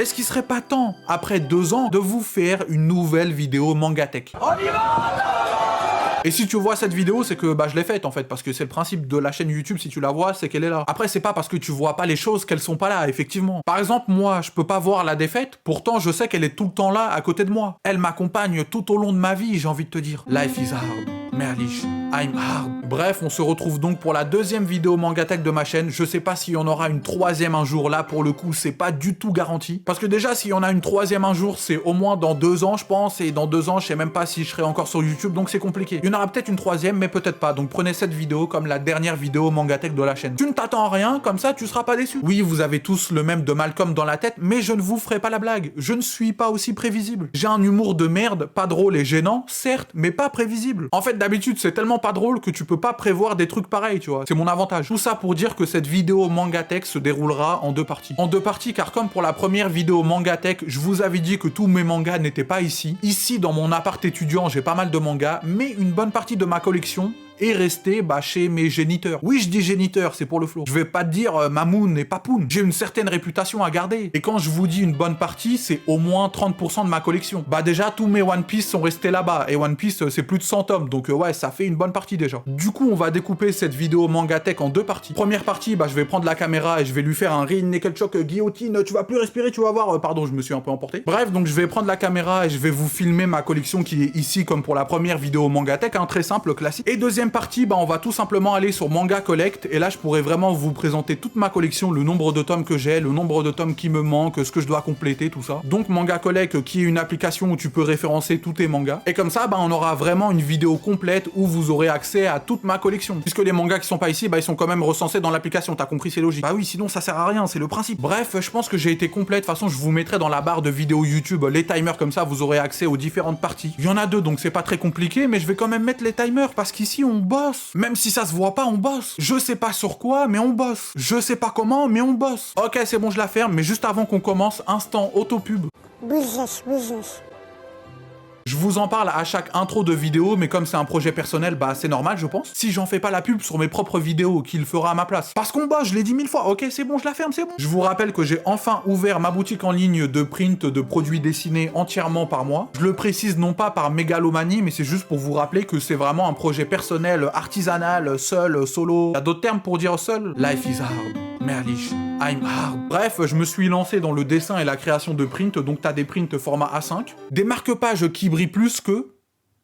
Est-ce qu'il serait pas temps, après 2 ans, de vous faire une nouvelle vidéo Mangatech? On y va! Et si tu vois cette vidéo, c'est que je l'ai faite en fait, parce que c'est le principe de la chaîne YouTube, si tu la vois, c'est qu'elle est là. Après, c'est pas parce que tu vois pas les choses qu'elles sont pas là, effectivement. Par exemple, moi, je peux pas voir la défaite, pourtant je sais qu'elle est tout le temps là, à côté de moi. Elle m'accompagne tout au long de ma vie, j'ai envie de te dire. Life is hard. Merlich, I'm hard. Bref, on se retrouve donc pour la deuxième vidéo Mangatech de ma chaîne. Je sais pas s'il y en aura une troisième un jour, là pour le coup, c'est pas du tout garanti. Parce que déjà, s'il y en a une troisième un jour, c'est au moins dans 2 ans, je pense, et dans 2 ans, je sais même pas si je serai encore sur YouTube, donc c'est compliqué. Il y en aura peut-être une troisième, mais peut-être pas. Donc prenez cette vidéo comme la dernière vidéo Mangatech de la chaîne. Tu ne t'attends à rien, comme ça, tu seras pas déçu. Oui, vous avez tous le même de Malcolm dans la tête, mais je ne vous ferai pas la blague. Je ne suis pas aussi prévisible. J'ai un humour de merde, pas drôle et gênant, certes, mais pas prévisible. En fait, d'habitude, c'est tellement pas drôle que tu peux pas prévoir des trucs pareils, tu vois. C'est mon avantage. Tout ça pour dire que cette vidéo Mangatech se déroulera en 2 parties. En 2 parties, car comme pour la première vidéo Mangatech, je vous avais dit que tous mes mangas n'étaient pas ici. Ici, dans mon appart étudiant, j'ai pas mal de mangas, mais une bonne partie de ma collection est resté chez mes géniteurs. Oui, je dis géniteurs, c'est pour le flow. Je vais pas te dire Mamoun et Papoun. J'ai une certaine réputation à garder. Et quand je vous dis une bonne partie, c'est au moins 30% de ma collection. Déjà, tous mes One Piece sont restés là-bas. Et One Piece, c'est plus de 100 tomes. Donc ouais, ça fait une bonne partie déjà. Du coup, on va découper cette vidéo Mangatech en 2 parties. Première partie, je vais prendre la caméra et je vais lui faire un Rin Nickelchock guillotine. Tu vas plus respirer, tu vas voir. Pardon, je me suis un peu emporté. Bref, donc je vais prendre la caméra et je vais vous filmer ma collection qui est ici comme pour la première vidéo Mangatech. Très simple, classique. Et deuxième partie, on va tout simplement aller sur Manga Collect et là je pourrais vraiment vous présenter toute ma collection, le nombre de tomes que j'ai, le nombre de tomes qui me manquent, ce que je dois compléter, tout ça. Donc Manga Collect qui est une application où tu peux référencer tous tes mangas. Et comme ça, on aura vraiment une vidéo complète où vous aurez accès à toute ma collection. Puisque les mangas qui sont pas ici, ils sont quand même recensés dans l'application, t'as compris, c'est logique. Oui, sinon ça sert à rien, c'est le principe. Bref, je pense que j'ai été complète. De toute façon, je vous mettrai dans la barre de vidéos YouTube les timers, comme ça vous aurez accès aux différentes parties. Il y en a 2, donc c'est pas très compliqué, mais je vais quand même mettre les timers parce qu'ici on bosse. Même si ça se voit pas, on bosse. Je sais pas sur quoi, mais on bosse. Je sais pas comment, mais on bosse. Ok, c'est bon, je la ferme, mais juste avant qu'on commence, instant autopub. Business. Je vous en parle à chaque intro de vidéo, mais comme c'est un projet personnel, c'est normal, je pense. Si j'en fais pas la pub sur mes propres vidéos, qui le fera à ma place. Parce qu'on bosse, je l'ai dit 1000 fois. Ok, c'est bon, je la ferme, c'est bon. Je vous rappelle que j'ai enfin ouvert ma boutique en ligne de print de produits dessinés entièrement par moi. Je le précise non pas par mégalomanie, mais c'est juste pour vous rappeler que c'est vraiment un projet personnel, artisanal, seul, solo. T'as d'autres termes pour dire seul? Life is hard. Merlich, I'm hard. Bref, je me suis lancé dans le dessin et la création de print, donc t'as des prints format A5, des marque-pages qui brillent plus que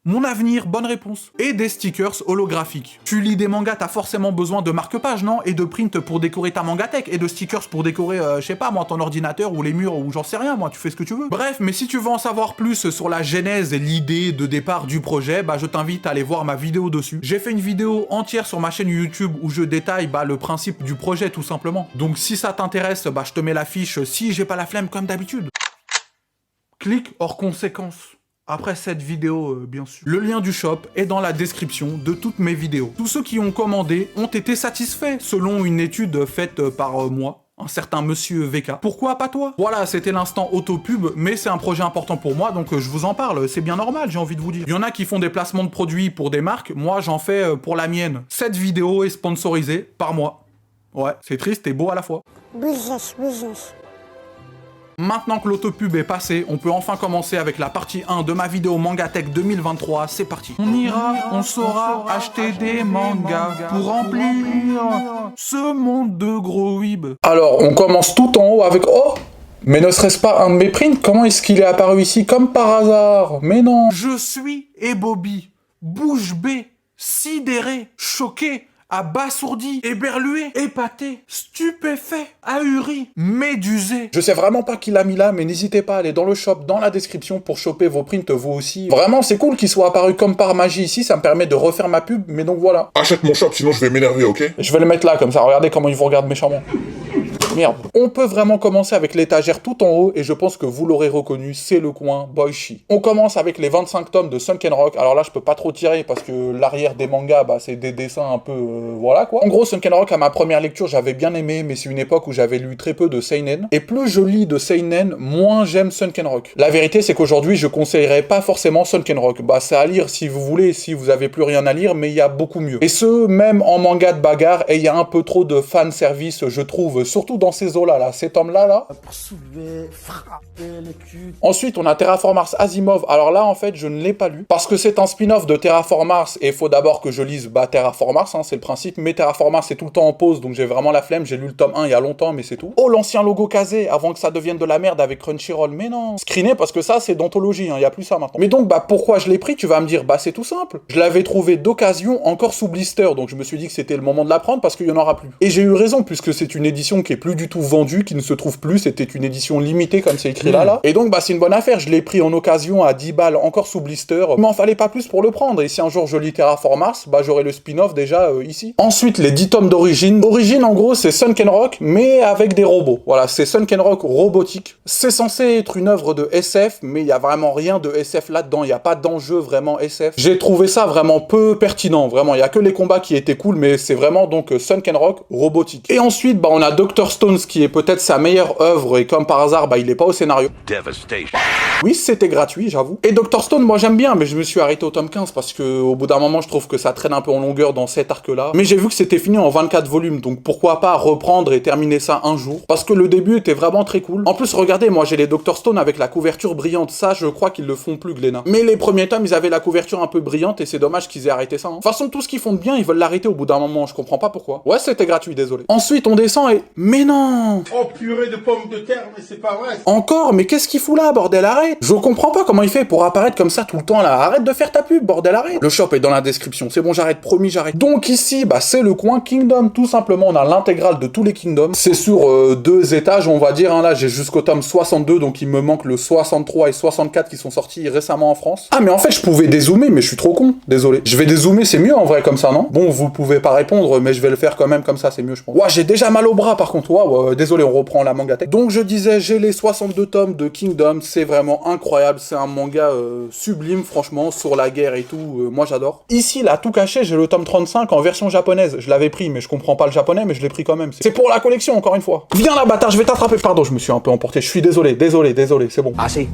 mon avenir, bonne réponse. Et des stickers holographiques. Tu lis des mangas, t'as forcément besoin de marque-pages, non? Et de print pour décorer ta mangatech, et de stickers pour décorer, je sais pas moi, ton ordinateur ou les murs ou j'en sais rien, moi, tu fais ce que tu veux. Bref, mais si tu veux en savoir plus sur la genèse et l'idée de départ du projet, je t'invite à aller voir ma vidéo dessus. J'ai fait une vidéo entière sur ma chaîne YouTube où je détaille le principe du projet tout simplement. Donc si ça t'intéresse, je te mets l'affiche si j'ai pas la flemme comme d'habitude. Clique hors conséquence. Après cette vidéo, bien sûr. Le lien du shop est dans la description de toutes mes vidéos. Tous ceux qui ont commandé ont été satisfaits, selon une étude faite par moi, un certain monsieur VK. Pourquoi pas toi? Voilà, c'était l'instant autopub, mais c'est un projet important pour moi, donc je vous en parle. C'est bien normal, j'ai envie de vous dire. Il y en a qui font des placements de produits pour des marques, moi j'en fais pour la mienne. Cette vidéo est sponsorisée par moi. Ouais, c'est triste et beau à la fois. Business. Maintenant que l'autopub est passé, on peut enfin commencer avec la partie 1 de ma vidéo Mangatech 2023, c'est parti. On ira, on saura acheter des mangas pour remplir ce monde de gros weeb. Alors, on commence tout en haut avec... Oh! Mais ne serait-ce pas un de mes prints? Comment est-ce qu'il est apparu ici comme par hasard? Mais non! Je suis Bobby, bouche bée, sidéré, choqué, abasourdi, éberlué, épaté, stupéfait, ahuri, médusé. Je sais vraiment pas qui l'a mis là, mais n'hésitez pas à aller dans le shop, dans la description pour choper vos prints vous aussi. Vraiment, c'est cool qu'il soit apparu comme par magie ici, ça me permet de refaire ma pub, mais donc voilà. Achète mon shop, sinon je vais m'énerver, ok? Je vais le mettre là, comme ça, regardez comment il vous regarde méchamment. Merde. On peut vraiment commencer avec l'étagère tout en haut, et je pense que vous l'aurez reconnu, c'est le coin Boichi. On commence avec les 25 tomes de Sunken Rock. Alors là, je peux pas trop tirer, parce que l'arrière des mangas, c'est des dessins un peu... voilà, quoi. En gros, Sunken Rock, à ma première lecture, j'avais bien aimé, mais c'est une époque où j'avais lu très peu de seinen. Et plus je lis de seinen, moins j'aime Sunken Rock. La vérité, c'est qu'aujourd'hui, je conseillerais pas forcément Sunken Rock. C'est à lire si vous voulez, si vous avez plus rien à lire, mais il y a beaucoup mieux. Et ce, même en manga de bagarre, et il y a un peu trop de fan service, je trouve, surtout dans ces eaux-là, là, cet homme-là, là. Pour soulever, frapper les culs. Ensuite, on a Terraform Mars Asimov. Alors là, en fait, je ne l'ai pas lu. Parce que c'est un spin-off de Terraform Mars. Et il faut d'abord que je lise Terraform Mars, hein, c'est le principe. Mais Terraform Mars, c'est tout le temps en pause. Donc j'ai vraiment la flemme. J'ai lu le tome 1 il y a longtemps, mais c'est tout. Oh, l'ancien logo casé, avant que ça devienne de la merde avec Crunchyroll. Mais non. Screené, parce que ça, c'est d'anthologie. Il n'y a plus ça maintenant. Mais donc, pourquoi je l'ai pris? Tu vas me dire, c'est tout simple. Je l'avais trouvé d'occasion encore sous blister. Donc je me suis dit que c'était le moment de la prendre parce qu'il n'y en aura plus. Et j'ai eu raison, puisque c'est une édition qui est plus du tout vendue, qui ne se trouve plus. C'était une édition limitée, comme c'est écrit là. Et donc, c'est une bonne affaire. Je l'ai pris en occasion à 10 balles, encore sous blister. Mais en fallait pas plus pour le prendre. Et si un jour je lis Terraform Mars, j'aurai le spin-off déjà ici. Ensuite, les 10 tomes d'origine. Origine, en gros, c'est Sunken Rock, mais avec des robots. Voilà, c'est Sunken Rock robotique. C'est censé être une œuvre de SF, mais il y a vraiment rien de SF là-dedans. Il n'y a pas d'enjeu vraiment SF. J'ai trouvé ça vraiment peu pertinent. Vraiment, il y a que les combats qui étaient cool, mais c'est vraiment donc Sunken Rock robotique. Et ensuite, on a Dr. Stones, qui est peut-être sa meilleure œuvre, et comme par hasard, il est pas au scénario. Devastation. Oui, c'était gratuit, j'avoue. Et Dr. Stone, moi j'aime bien, mais je me suis arrêté au tome 15 parce que au bout d'un moment, je trouve que ça traîne un peu en longueur dans cet arc-là. Mais j'ai vu que c'était fini en 24 volumes, donc pourquoi pas reprendre et terminer ça un jour. Parce que le début était vraiment très cool. En plus, regardez, moi j'ai les Dr. Stone avec la couverture brillante. Ça, je crois qu'ils le font plus, Glénat. Mais les premiers tomes, ils avaient la couverture un peu brillante et c'est dommage qu'ils aient arrêté ça. De toute façon, tout ce qu'ils font de bien, ils veulent l'arrêter au bout d'un moment. Je comprends pas pourquoi. Ouais, c'était gratuit, désolé. Ensuite, on descend et... Mais non! Oh purée de pommes de terre, mais c'est pas vrai. Encore? Mais qu'est-ce qu'il fout là, bordel, arrête! Je comprends pas comment il fait pour apparaître comme ça tout le temps là. Arrête de faire ta pub, bordel, arrête! Le shop est dans la description. C'est bon, j'arrête, promis, j'arrête. Donc ici, c'est le coin Kingdom, tout simplement. On a l'intégrale de tous les Kingdoms. C'est sur 2 étages, on va dire. Là, j'ai jusqu'au tome 62, donc il me manque le 63 et 64 qui sont sortis récemment en France. Ah, mais en fait, je pouvais dézoomer, mais je suis trop con. Désolé. Je vais dézoomer, c'est mieux en vrai comme ça, non? Bon, vous pouvez pas répondre, mais je vais le faire quand même comme ça, c'est mieux, je pense. Ouah, j'ai déjà mal au bras par contre. Waouh, désolé, on reprend la manga tech. Donc je disais, j'ai les 62 tomes de Kingdom, c'est vraiment incroyable, c'est un manga sublime, franchement, sur la guerre et tout, moi j'adore. Ici, là, tout caché, j'ai le tome 35 en version japonaise. Je l'avais pris, mais je comprends pas le japonais, mais je l'ai pris quand même. C'est pour la collection, encore une fois. Viens là, bâtard, je vais t'attraper. Pardon, je me suis un peu emporté. Je suis désolé, c'est bon. Ah si.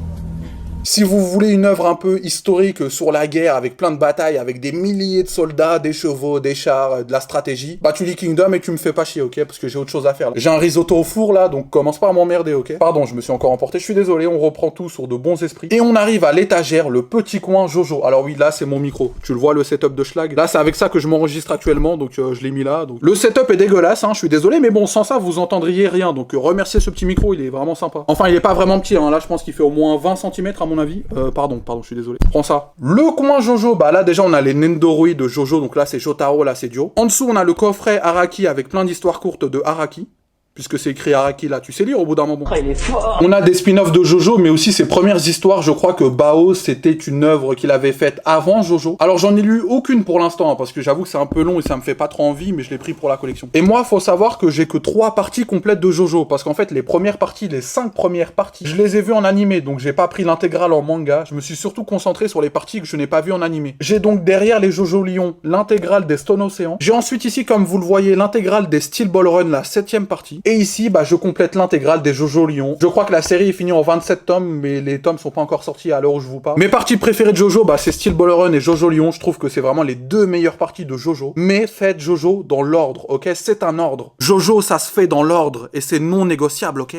Si vous voulez une œuvre un peu historique sur la guerre, avec plein de batailles, avec des milliers de soldats, des chevaux, des chars, de la stratégie, tu lis Kingdom et tu me fais pas chier, ok? Parce que j'ai autre chose à faire. J'ai un risotto au four là, donc commence pas à m'emmerder, ok? Pardon, je me suis encore emporté, je suis désolé, on reprend tout sur de bons esprits. Et on arrive à l'étagère, le petit coin Jojo. Alors oui, là c'est mon micro. Tu le vois, le setup de Schlag. Là c'est avec ça que je m'enregistre actuellement, donc je l'ai mis là. Donc... Le setup est dégueulasse, je suis désolé, mais bon, sans ça vous entendriez rien. Donc remerciez ce petit micro, il est vraiment sympa. Enfin, il est pas vraiment petit, là je pense qu'il fait au moins 20 cm à mon avis. Pardon, je suis désolé. Prends ça. Le coin Jojo, là déjà on a les Nendoroi de Jojo, donc là c'est Jotaro, là c'est Dio. En dessous on a le coffret Araki avec plein d'histoires courtes de Araki. Puisque c'est écrit Araki là, tu sais lire au bout d'un moment. Il est fort. On a des spin-offs de Jojo, mais aussi ses premières histoires. Je crois que Bao, c'était une œuvre qu'il avait faite avant Jojo. Alors j'en ai lu aucune pour l'instant, parce que j'avoue que c'est un peu long et ça me fait pas trop envie, mais je l'ai pris pour la collection. Et moi, faut savoir que j'ai que 3 parties complètes de Jojo, parce qu'en fait, les premières parties, les 5 premières parties, je les ai vues en animé, donc j'ai pas pris l'intégrale en manga. Je me suis surtout concentré sur les parties que je n'ai pas vues en animé. J'ai donc derrière les Jojo Lion, l'intégrale des Stone Ocean. J'ai ensuite ici, comme vous le voyez, l'intégrale des Steel Ball Run, la 7ème partie. Et ici, je complète l'intégrale des Jojo Lion. Je crois que la série est finie en 27 tomes, mais les tomes sont pas encore sortis à l'heure où je vous parle. Mes parties préférées de Jojo, c'est Steel Ball Run et Jojo Lion. Je trouve que c'est vraiment les 2 meilleures parties de Jojo. Mais faites Jojo dans l'ordre, ok? C'est un ordre. Jojo, ça se fait dans l'ordre, et c'est non négociable, ok?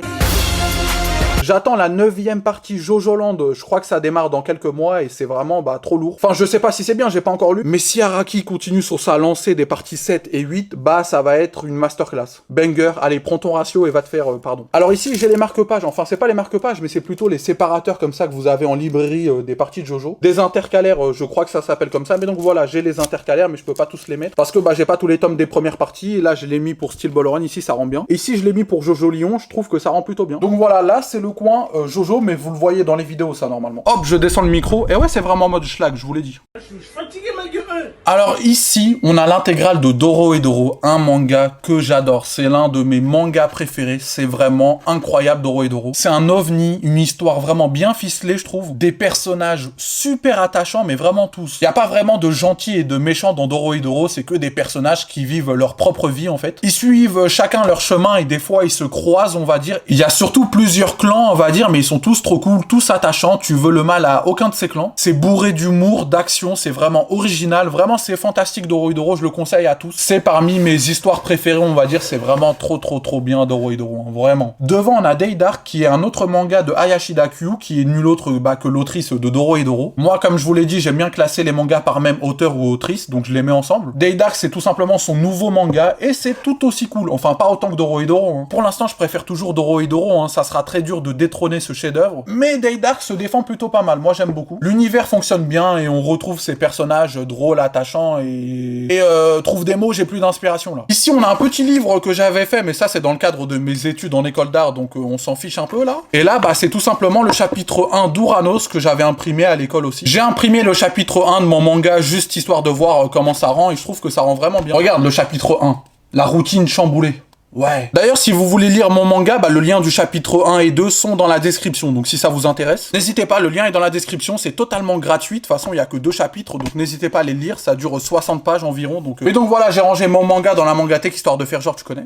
J'attends la 9ème partie Jojo Land, je crois que ça démarre dans quelques mois et c'est vraiment trop lourd. Enfin, je sais pas si c'est bien, j'ai pas encore lu. Mais si Araki continue sur sa lancée des parties 7 et 8, ça va être une masterclass. Banger, allez, prends ton ratio et va te faire, pardon. Alors ici, j'ai les marque-pages, enfin c'est pas les marque-pages, mais c'est plutôt les séparateurs comme ça que vous avez en librairie des parties de Jojo. Des intercalaires, je crois que ça s'appelle comme ça, mais donc voilà, j'ai les intercalaires, mais je peux pas tous les mettre, parce que j'ai pas tous les tomes des premières parties, et là je l'ai mis pour Steel Ball Run, ici ça rend bien. Et ici je l'ai mis pour Jojo Lion, je trouve que ça rend plutôt bien. Donc voilà, là c'est le coin Jojo, mais vous le voyez dans les vidéos ça normalement. Hop, je descends le micro, et ouais c'est vraiment en mode schlag, je vous l'ai dit. Je suis fatigué, ma gueule. Alors ici, on a l'intégrale de Dorohedoro, un manga que j'adore, c'est l'un de mes mangas préférés, c'est vraiment incroyable Dorohedoro. C'est un ovni, une histoire vraiment bien ficelée je trouve, des personnages super attachants, mais vraiment tous. Il n'y a pas vraiment de gentils et de méchants dans Dorohedoro, c'est que des personnages qui vivent leur propre vie en fait. Ils suivent chacun leur chemin et des fois ils se croisent on va dire. Il y a surtout plusieurs clans on va dire, mais ils sont tous trop cool, tous attachants, tu veux le mal à aucun de ces clans. C'est bourré d'humour, d'action, c'est vraiment original. original. Vraiment, c'est fantastique Dorohedoro, je le conseille à tous. C'est parmi mes histoires préférées, on va dire. C'est vraiment trop bien Dorohedoro, hein, vraiment. Devant, on a Day Dark, qui est un autre manga de Hayashida Kyu, qui est nul autre que l'autrice de Dorohedoro. Moi, comme je vous l'ai dit, j'aime bien classer les mangas par même auteur ou autrice, donc je les mets ensemble. Day Dark, c'est tout simplement son nouveau manga, et c'est tout aussi cool. Enfin, pas autant que Dorohedoro. Hein. Pour l'instant, je préfère toujours Dorohedoro, hein. Ça sera très dur de détrôner ce chef-d'œuvre. Mais Day Dark se défend plutôt pas mal. Moi, j'aime beaucoup. L'univers fonctionne bien, et on retrouve ces personnages drôles, attachants, et trouve des mots, j'ai plus d'inspiration là. Ici, on a un petit livre que j'avais fait, mais ça, c'est dans le cadre de mes études en école d'art, donc on s'en fiche un peu là. Et là, bah, c'est tout simplement le chapitre 1 d'Uranos que j'avais imprimé à l'école aussi. J'ai imprimé le chapitre 1 de mon manga juste histoire de voir comment ça rend, et je trouve que ça rend vraiment bien. Regarde le chapitre 1. La routine chamboulée. Ouais. D'ailleurs, si vous voulez lire mon manga, bah, le lien du chapitre 1 et 2 sont dans la description. Donc si ça vous intéresse, n'hésitez pas, le lien est dans la description. C'est totalement gratuit. De toute façon, il y a que 2 chapitres. Donc n'hésitez pas à les lire. Ça dure 60 pages environ. Donc, Et donc voilà, j'ai rangé mon manga dans la mangathèque histoire de faire genre, tu connais.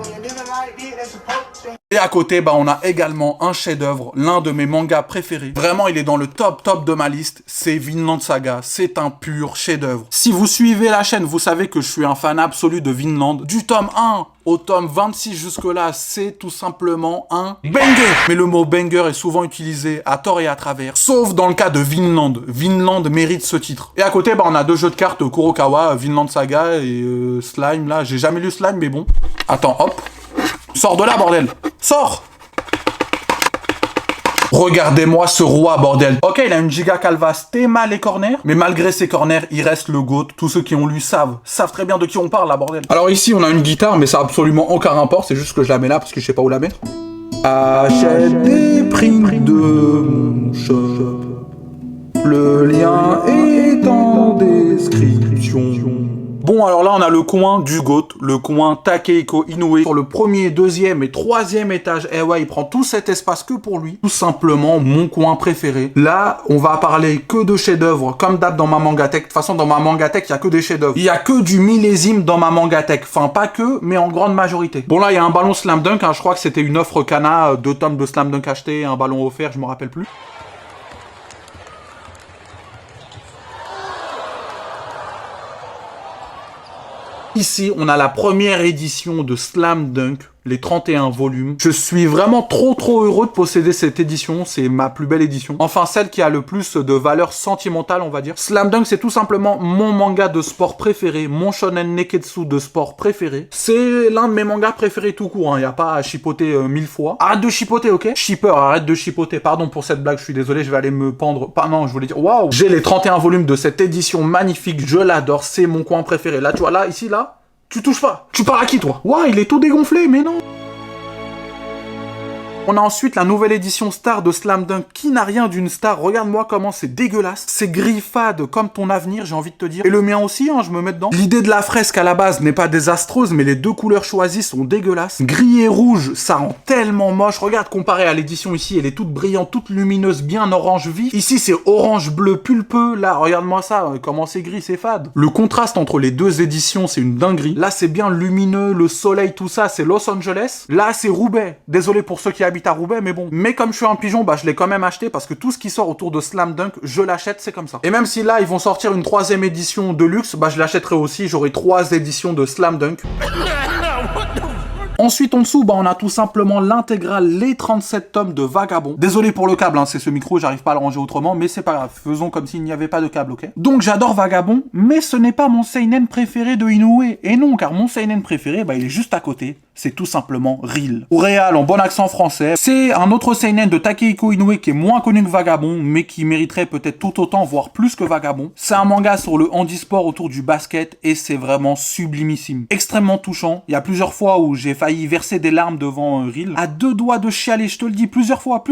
Et à côté, bah, on a également un chef-d'œuvre, l'un de mes mangas préférés. Vraiment, il est dans le top de ma liste. C'est Vinland Saga. C'est un pur chef-d'œuvre. Si vous suivez la chaîne, vous savez que je suis un fan absolu de Vinland. Du tome 1 au tome 26 jusque-là, c'est tout simplement un banger. Mais le mot banger est souvent utilisé à tort et à travers, sauf dans le cas de Vinland. Vinland mérite ce titre. Et à côté, bah, on a 2 jeux de cartes Kurokawa, Vinland Saga et Slime, là. J'ai jamais lu Slime, mais bon. Attends, hop. Sors de là, bordel. Sors. Regardez-moi ce roi, bordel. Ok, il a une giga calvasse, t'es mal les corners, mais malgré ses corners, il reste le GOAT. Tous ceux qui ont lu savent très bien de qui on parle, là, bordel. Alors ici, on a une guitare, mais ça n'a absolument aucun rapport, c'est juste que je la mets là, parce que je sais pas où la mettre. Achète des primes de mon shop. Le lien est en description. Bon, alors là, on a le coin du GOAT, le coin Takehiko Inoue. Sur le premier, deuxième et troisième étage, eh ouais, il prend tout cet espace que pour lui. Tout simplement, mon coin préféré. Là, on va parler que de chefs-d'œuvre, comme d'hab dans ma mangathèque. De toute façon, dans ma mangathèque, il y a que des chefs-d'œuvre. Il y a que du millésime dans ma mangathèque. Enfin, pas que, mais en grande majorité. Bon, là, il y a un ballon Slam Dunk, hein. Je crois que c'était une offre Kana, 2 tomes de Slam Dunk achetés, un ballon offert, je me rappelle plus. Ici, on a la première édition de Slam Dunk, les 31 volumes. Je suis vraiment trop heureux de posséder cette édition, c'est ma plus belle édition. Enfin, celle qui a le plus de valeur sentimentale, on va dire. Slam Dunk, c'est tout simplement mon manga de sport préféré, mon shonen neketsu de sport préféré. C'est l'un de mes mangas préférés tout court, hein. Y a pas à chipoter 1000 fois. Arrête de chipoter, ok? Shipper, arrête de chipoter. Pardon pour cette blague, je suis désolé, je vais aller me pendre. Non, je voulais dire, waouh! J'ai les 31 volumes de cette édition magnifique, je l'adore, c'est mon coin préféré. Là, tu vois, là, ici, là, tu touches pas. Tu parles à qui, toi? Waouh, il est tout dégonflé, mais non. On a ensuite la nouvelle édition Star de Slam Dunk qui n'a rien d'une star. Regarde-moi comment c'est dégueulasse. C'est gris fade comme ton avenir, j'ai envie de te dire. Et le mien aussi, hein, je me mets dedans. L'idée de la fresque à la base n'est pas désastreuse, mais les 2 couleurs choisies sont dégueulasses. Gris et rouge, ça rend tellement moche. Regarde, comparé à l'édition ici, elle est toute brillante, toute lumineuse, bien orange vif. Ici, c'est orange bleu pulpeux. Là, regarde-moi ça, comment c'est gris, c'est fade. Le contraste entre les 2 éditions, c'est une dinguerie. Là, c'est bien lumineux, le soleil, tout ça, c'est Los Angeles. Là, c'est Roubaix. Désolé pour ceux qui habitent à Roubaix, mais bon. Mais comme je suis un pigeon, bah je l'ai quand même acheté parce que tout ce qui sort autour de Slam Dunk, je l'achète, c'est comme ça. Et même si là, ils vont sortir une 3e édition de luxe, bah je l'achèterai aussi, j'aurai 3 éditions de Slam Dunk. Ensuite, en dessous, bah, on a tout simplement l'intégrale, les 37 tomes de Vagabond. Désolé pour le câble, hein, c'est ce micro, j'arrive pas à le ranger autrement, mais c'est pas grave, faisons comme s'il n'y avait pas de câble, ok? Donc j'adore Vagabond, mais ce n'est pas mon seinen préféré de Inoue. Et non, car mon seinen préféré, bah, il est juste à côté. C'est tout simplement Real. Ou Réal en bon accent français. C'est un autre seinen de Takehiko Inoue qui est moins connu que Vagabond, mais qui mériterait peut-être tout autant, voire plus que Vagabond. C'est un manga sur le handisport autour du basket, et c'est vraiment sublimissime. Extrêmement touchant. Il y a plusieurs fois où j'ai failli verser des larmes devant Real. À 2 doigts de chialer, je te le dis, plusieurs fois.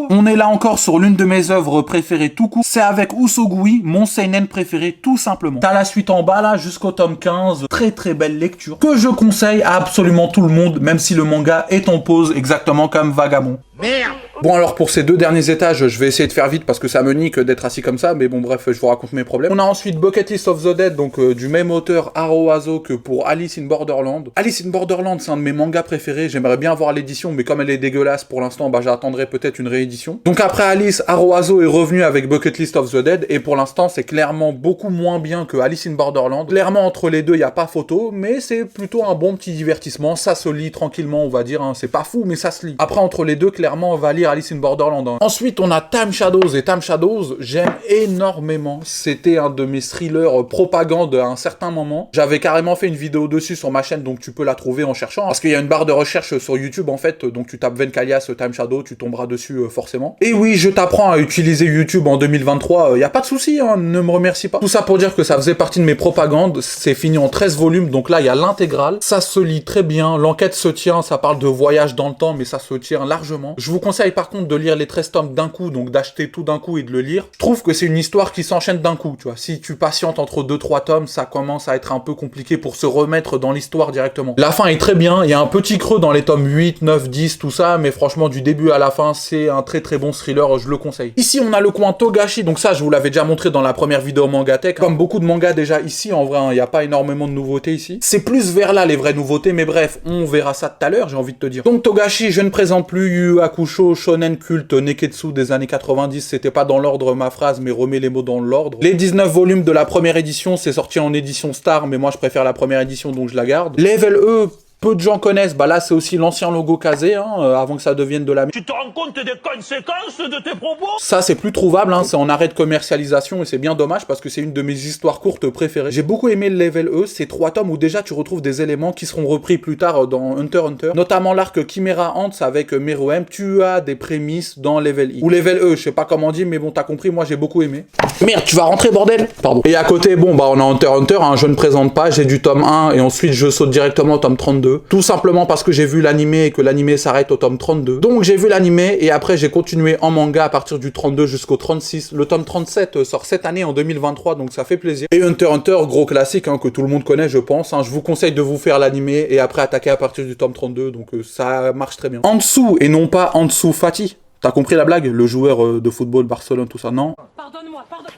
On est là encore sur l'une de mes œuvres préférées tout court. C'est avec Usogui, mon seinen préféré, tout simplement. T'as la suite en bas là, jusqu'au tome 15. Très belle lecture, que je conseille à absolument tout le monde, même si le manga est en pause, exactement comme Vagabond. Merde. Bon alors pour ces 2 derniers étages, je vais essayer de faire vite parce que ça me nique d'être assis comme ça, mais bon bref, je vous raconte mes problèmes. On a ensuite Bucket List of the Dead, donc du même auteur Haro Azo que pour Alice in Borderland. Alice in Borderland, c'est un de mes mangas préférés, j'aimerais bien voir l'édition, mais comme elle est dégueulasse pour l'instant, bah j'attendrai peut-être une réédition. Donc après Alice, Haro Azo est revenu avec Bucket List of the Dead, et pour l'instant c'est clairement beaucoup moins bien que Alice in Borderland. Clairement entre les deux, il n'y a pas photo, mais c'est plutôt un bon petit divertissement, ça se lit tranquillement on va dire, hein. C'est pas fou mais ça se lit. Après entre les deux, clairement on va lire Alice in Borderland. Hein. Ensuite on a Time Shadows, et Time Shadows, j'aime énormément. C'était un de mes thrillers propagande à un certain moment. J'avais carrément fait une vidéo dessus sur ma chaîne, donc tu peux la trouver en cherchant. Parce qu'il y a une barre de recherche sur YouTube en fait, donc tu tapes Venkalias Time Shadow, tu tomberas dessus forcément. Et oui, je t'apprends à utiliser YouTube en 2023, y a pas de souci, hein, ne me remercie pas. Tout ça pour dire que ça faisait partie de mes propagandes, c'est fini en 13 volumes, donc là il y a l'intégrale. Ça se lit très bien, l'enquête se tient, ça parle de voyage dans le temps, mais ça se tient largement. Je vous conseille par contre de lire les 13 tomes d'un coup, donc d'acheter tout d'un coup et de le lire. Je trouve que c'est une histoire qui s'enchaîne d'un coup, tu vois. Si tu patientes entre 2-3 tomes, ça commence à être un peu compliqué pour se remettre dans l'histoire directement. La fin est très bien, il y a un petit creux dans les tomes 8, 9, 10, tout ça, mais franchement du début à la fin, c'est un très très bon thriller, je le conseille. Ici on a le coin Togashi, donc ça je vous l'avais déjà montré dans la première vidéo Mangatech. Comme beaucoup de mangas déjà ici, en vrai, il n'y a pas énormément de nouveautés ici. C'est plus vers là les vraies nouveautés, mais bref, on verra ça tout à l'heure, j'ai envie de te dire. Donc Togashi, je ne présente plus Yu Yu Hakusho, Shonen Culte, Neketsu des années 90, c'était pas dans l'ordre ma phrase, mais remets les mots dans l'ordre. Les 19 volumes de la première édition, c'est sorti en édition Star, mais moi je préfère la première édition, donc je la garde. Level E, peu de gens connaissent, bah là c'est aussi l'ancien logo Kazé, hein, avant que ça devienne de la merde. Tu te rends compte des conséquences de tes propos? Ça c'est plus trouvable, hein, c'est en arrêt de commercialisation et c'est bien dommage parce que c'est une de mes histoires courtes préférées. J'ai beaucoup aimé le Level E, c'est 3 tomes où déjà tu retrouves des éléments qui seront repris plus tard dans Hunter x Hunter, notamment l'arc Chimera Ants avec Meruem, tu as des prémices dans Level I. Ou Level E, je sais pas comment on dit, mais bon t'as compris, moi j'ai beaucoup aimé. Merde, tu vas rentrer bordel. Pardon. Et à côté, bon bah on a Hunter x Hunter, hein, je ne présente pas, j'ai du tome 1 et ensuite je saute directement au tome 32. Tout simplement parce que j'ai vu l'animé et que l'animé s'arrête au tome 32. Donc j'ai vu l'animé et après j'ai continué en manga à partir du 32 jusqu'au 36. Le tome 37 sort cette année en 2023, donc ça fait plaisir. Et Hunter x Hunter, gros classique hein, que tout le monde connaît je pense. Hein. Je vous conseille de vous faire l'animé et après attaquer à partir du tome 32, donc ça marche très bien. En dessous et non pas en dessous Fati. T'as compris la blague? Le joueur de football, Barcelone, tout ça, non? Pardonne-moi, pardonne-moi.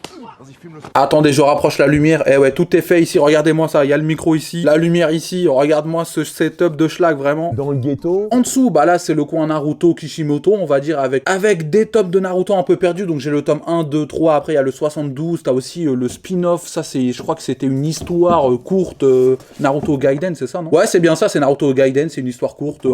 Attendez, je rapproche la lumière. Eh ouais, tout est fait ici, regardez-moi ça. Il y a le micro ici, la lumière ici. Regarde-moi ce setup de schlag, vraiment. Dans le ghetto. En dessous, bah là, c'est le coin Naruto Kishimoto, on va dire, avec des tomes de Naruto un peu perdus. Donc j'ai le tome 1, 2, 3, après il y a le 72. T'as aussi le spin-off, ça c'est, je crois que c'était une histoire courte, Naruto Gaiden, c'est ça, non? Ouais, c'est bien ça, c'est Naruto Gaiden, c'est une histoire courte,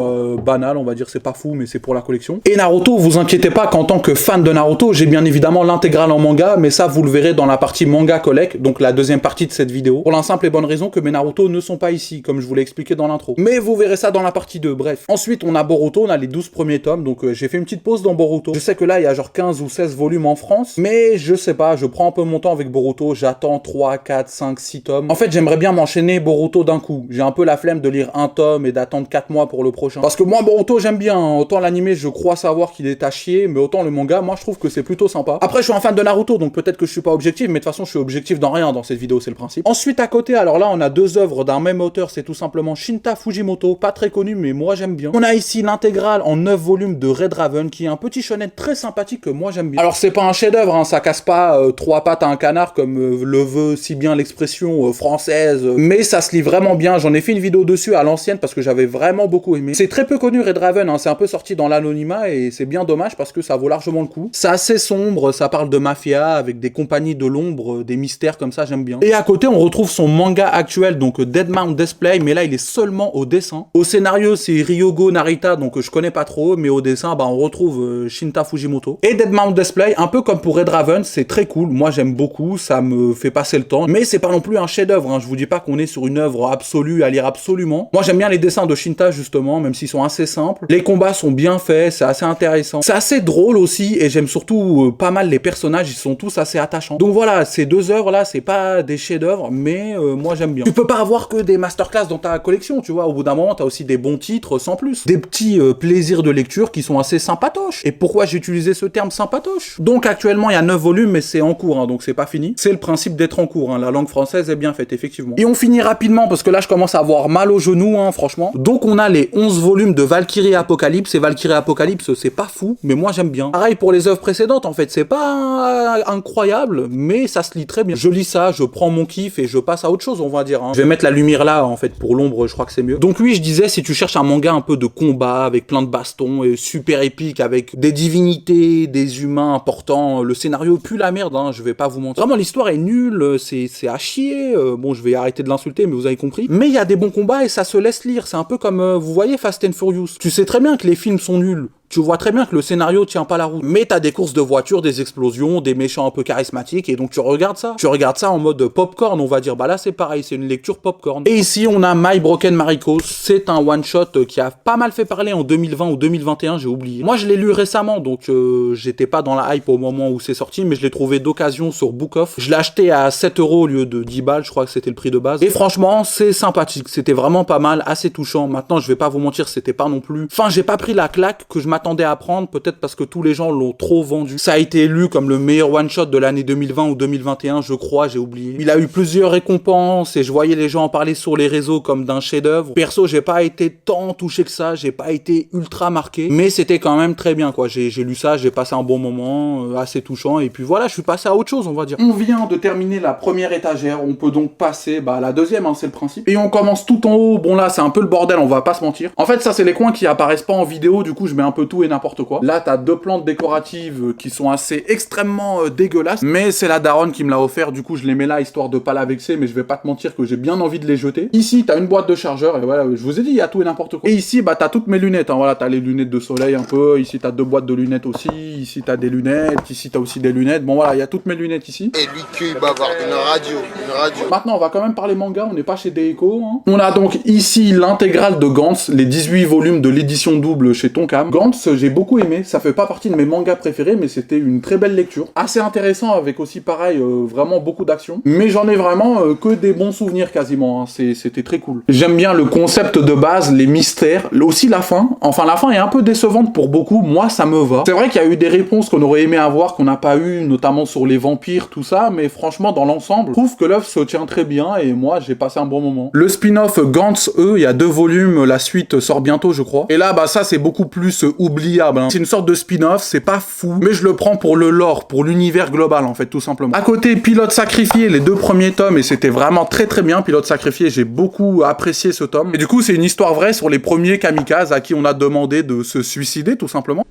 banale, on va dire, c'est pas fou, mais c'est pour la collection. Et Naruto, vous inquiétez pas qu'en tant que fan de Naruto, j'ai bien évidemment l'intégrale en manga, mais ça, vous le verrez dans la partie manga collect, donc la deuxième partie de cette vidéo, pour la simple et bonne raison que mes Naruto ne sont pas ici, comme je vous l'ai expliqué dans l'intro. Mais vous verrez ça dans la partie 2, bref. Ensuite, on a Boruto, on a les 12 premiers tomes, donc j'ai fait une petite pause dans Boruto. Je sais que là, il y a genre 15 ou 16 volumes en France, mais je sais pas, je prends un peu mon temps avec Boruto, j'attends 3, 4, 5, 6 tomes. En fait, j'aimerais bien m'enchaîner Boruto d'un coup. J'ai un peu la flemme de lire un tome et d'attendre 4 mois pour le prochain. Parce que moi, Boruto, j'aime bien, hein. Autant l'animé, je crois savoir qu'il est à chier, mais autant le manga, moi, je trouve que c'est plutôt sympa. Après, je suis un fan de Naruto, donc peut-être que je suis pas objectif, mais de toute façon, je suis objectif dans rien dans cette vidéo, c'est le principe. Ensuite, à côté, alors là, on a deux œuvres d'un même auteur, c'est tout simplement Shinta Fujimoto, pas très connu, mais moi, j'aime bien. On a ici l'intégrale en 9 volumes de Red Raven, qui est un petit shonen très sympathique que moi, j'aime bien. Alors, c'est pas un chef-d'œuvre, hein, ça casse pas 3 pattes à un canard, comme le veut si bien l'expression française, mais ça se lit vraiment bien. J'en ai fait une vidéo dessus à l'ancienne, parce que j'avais vraiment beaucoup aimé. C'est très peu connu, Red Raven, hein, c'est un peu sorti dans l'anonymat, et c'est bien dommage, parce que ça vaut largement le coup. C'est assez sombre, ça parle de mafia, avec des compagnies de l'ombre, des mystères comme ça, j'aime bien. Et à côté, on retrouve son manga actuel, donc Dead Mount Display, mais là, il est seulement au dessin. Au scénario, c'est Ryogo Narita, donc je connais pas trop, mais au dessin, bah, on retrouve Shinta Fujimoto. Et Dead Mount Display, un peu comme pour Red Raven, c'est très cool, moi j'aime beaucoup, ça me fait passer le temps, mais c'est pas non plus un chef-d'œuvre, hein. Je vous dis pas qu'on est sur une œuvre absolue à lire absolument. Moi j'aime bien les dessins de Shinta, justement, même s'ils sont assez simples. Les combats sont bien faits, c'est assez intéressant. C'est assez drôle aussi, et j'aime surtout pas mal les personnages, ils sont tous assez attachants. Donc voilà, ces 2 œuvres là, c'est pas des chefs-d'œuvre, mais moi j'aime bien. Tu peux pas avoir que des masterclass dans ta collection, tu vois. Au bout d'un moment, t'as aussi des bons titres sans plus. Des petits plaisirs de lecture qui sont assez sympatoches. Et pourquoi j'ai utilisé ce terme sympatoche? Donc actuellement, il y a 9 volumes, mais c'est en cours, hein, donc c'est pas fini. C'est le principe d'être en cours, hein. La langue française est bien faite, effectivement. Et on finit rapidement, parce que là, je commence à avoir mal aux genoux, hein, franchement. Donc on a les 11 volumes de Valkyrie Apocalypse, et Valkyrie Apocalypse, c'est pas fou, mais moi j'aime bien. Pareil pour les œuvres précédentes, en fait, c'est pas incroyable, mais ça se lit très bien. Je lis ça, je prends mon kiff, et je passe à autre chose, on va dire, hein. Je vais mettre la lumière là, en fait, pour l'ombre, je crois que c'est mieux. Donc oui, je disais, si tu cherches un manga un peu de combat, avec plein de bastons, et super épique, avec des divinités, des humains importants, le scénario pue la merde, hein, je vais pas vous mentir. Vraiment, l'histoire est nulle, c'est à chier, bon, je vais arrêter de l'insulter, mais vous avez compris. Mais il y a des bons combats, et ça se laisse lire, c'est un peu comme, vous voyez Fast and Furious. Tu sais très bien que les films sont nuls. Tu vois très bien que le scénario tient pas la route. Mais t'as des courses de voitures, des explosions, des méchants un peu charismatiques, et donc tu regardes ça. Tu regardes ça en mode popcorn, on va dire. Bah là, c'est pareil, c'est une lecture popcorn. Et ici, on a My Broken Mariko. C'est un one-shot qui a pas mal fait parler en 2020 ou 2021, j'ai oublié. Moi, je l'ai lu récemment, donc j'étais pas dans la hype au moment où c'est sorti, mais je l'ai trouvé d'occasion sur Book Off. Je l'ai acheté à 7 € au lieu de 10 balles, je crois que c'était le prix de base. Et franchement, c'est sympathique. C'était vraiment pas mal, assez touchant. Maintenant, je vais pas vous mentir, c'était pas non plus... Enfin, j'ai pas pris la claque que je m'attendais à prendre, peut-être parce que tous les gens l'ont trop vendu. Ça a été élu comme le meilleur one-shot de l'année 2020 ou 2021, je crois, j'ai oublié. Il a eu plusieurs récompenses et je voyais les gens en parler sur les réseaux comme d'un chef-d'œuvre. Perso, j'ai pas été tant touché que ça, j'ai pas été ultra marqué, mais c'était quand même très bien, quoi. J'ai lu ça, j'ai passé un bon moment, assez touchant, et puis voilà, je suis passé à autre chose, on va dire. On vient de terminer la première étagère, on peut donc passer à la deuxième, hein, c'est le principe. Et on commence tout en haut. Bon là, c'est un peu le bordel, on va pas se mentir. En fait, ça, c'est les coins qui apparaissent pas en vidéo, du coup, je mets un peu tout et n'importe quoi. Là, t'as 2 plantes décoratives qui sont assez extrêmement dégueulasses, mais c'est la daronne qui me l'a offert, du coup je les mets là histoire de pas la vexer, mais je vais pas te mentir que j'ai bien envie de les jeter. Ici, t'as une boîte de chargeur, et voilà, je vous ai dit, il y a tout et n'importe quoi. Et ici, t'as toutes mes lunettes, hein, voilà, t'as les lunettes de soleil un peu, ici t'as 2 boîtes de lunettes aussi, ici t'as des lunettes, ici t'as aussi des lunettes, bon voilà, il y a toutes mes lunettes ici. Et lui qui bavard, une radio. Maintenant, on va quand même parler manga, on n'est pas chez Deico, hein. On a donc ici l'intégrale de Gantz, les 18 volumes de l'édition double chez Tonkam. Gantz, j'ai beaucoup aimé, ça fait pas partie de mes mangas préférés, mais c'était une très belle lecture. Assez intéressant, avec aussi pareil, vraiment beaucoup d'action. Mais j'en ai vraiment que des bons souvenirs quasiment, hein. C'était très cool. J'aime bien le concept de base, les mystères, aussi la fin. Enfin, la fin est un peu décevante pour beaucoup, moi ça me va. C'est vrai qu'il y a eu des réponses qu'on aurait aimé avoir, qu'on n'a pas eu, notamment sur les vampires, tout ça, mais franchement, dans l'ensemble, je trouve que l'œuvre se tient très bien, et moi, j'ai passé un bon moment. Le spin-off Gantz, il y a 2 volumes, la suite sort bientôt, je crois. Et là, ça, c'est beaucoup plus oubliable, hein. C'est une sorte de spin-off, c'est pas fou, mais je le prends pour le lore, pour l'univers global, en fait, tout simplement. À côté, Pilote Sacrifié, les 2 premiers tomes, et c'était vraiment très très bien, Pilote Sacrifié, j'ai beaucoup apprécié ce tome. Et du coup, c'est une histoire vraie sur les premiers kamikazes à qui on a demandé de se suicider, tout simplement.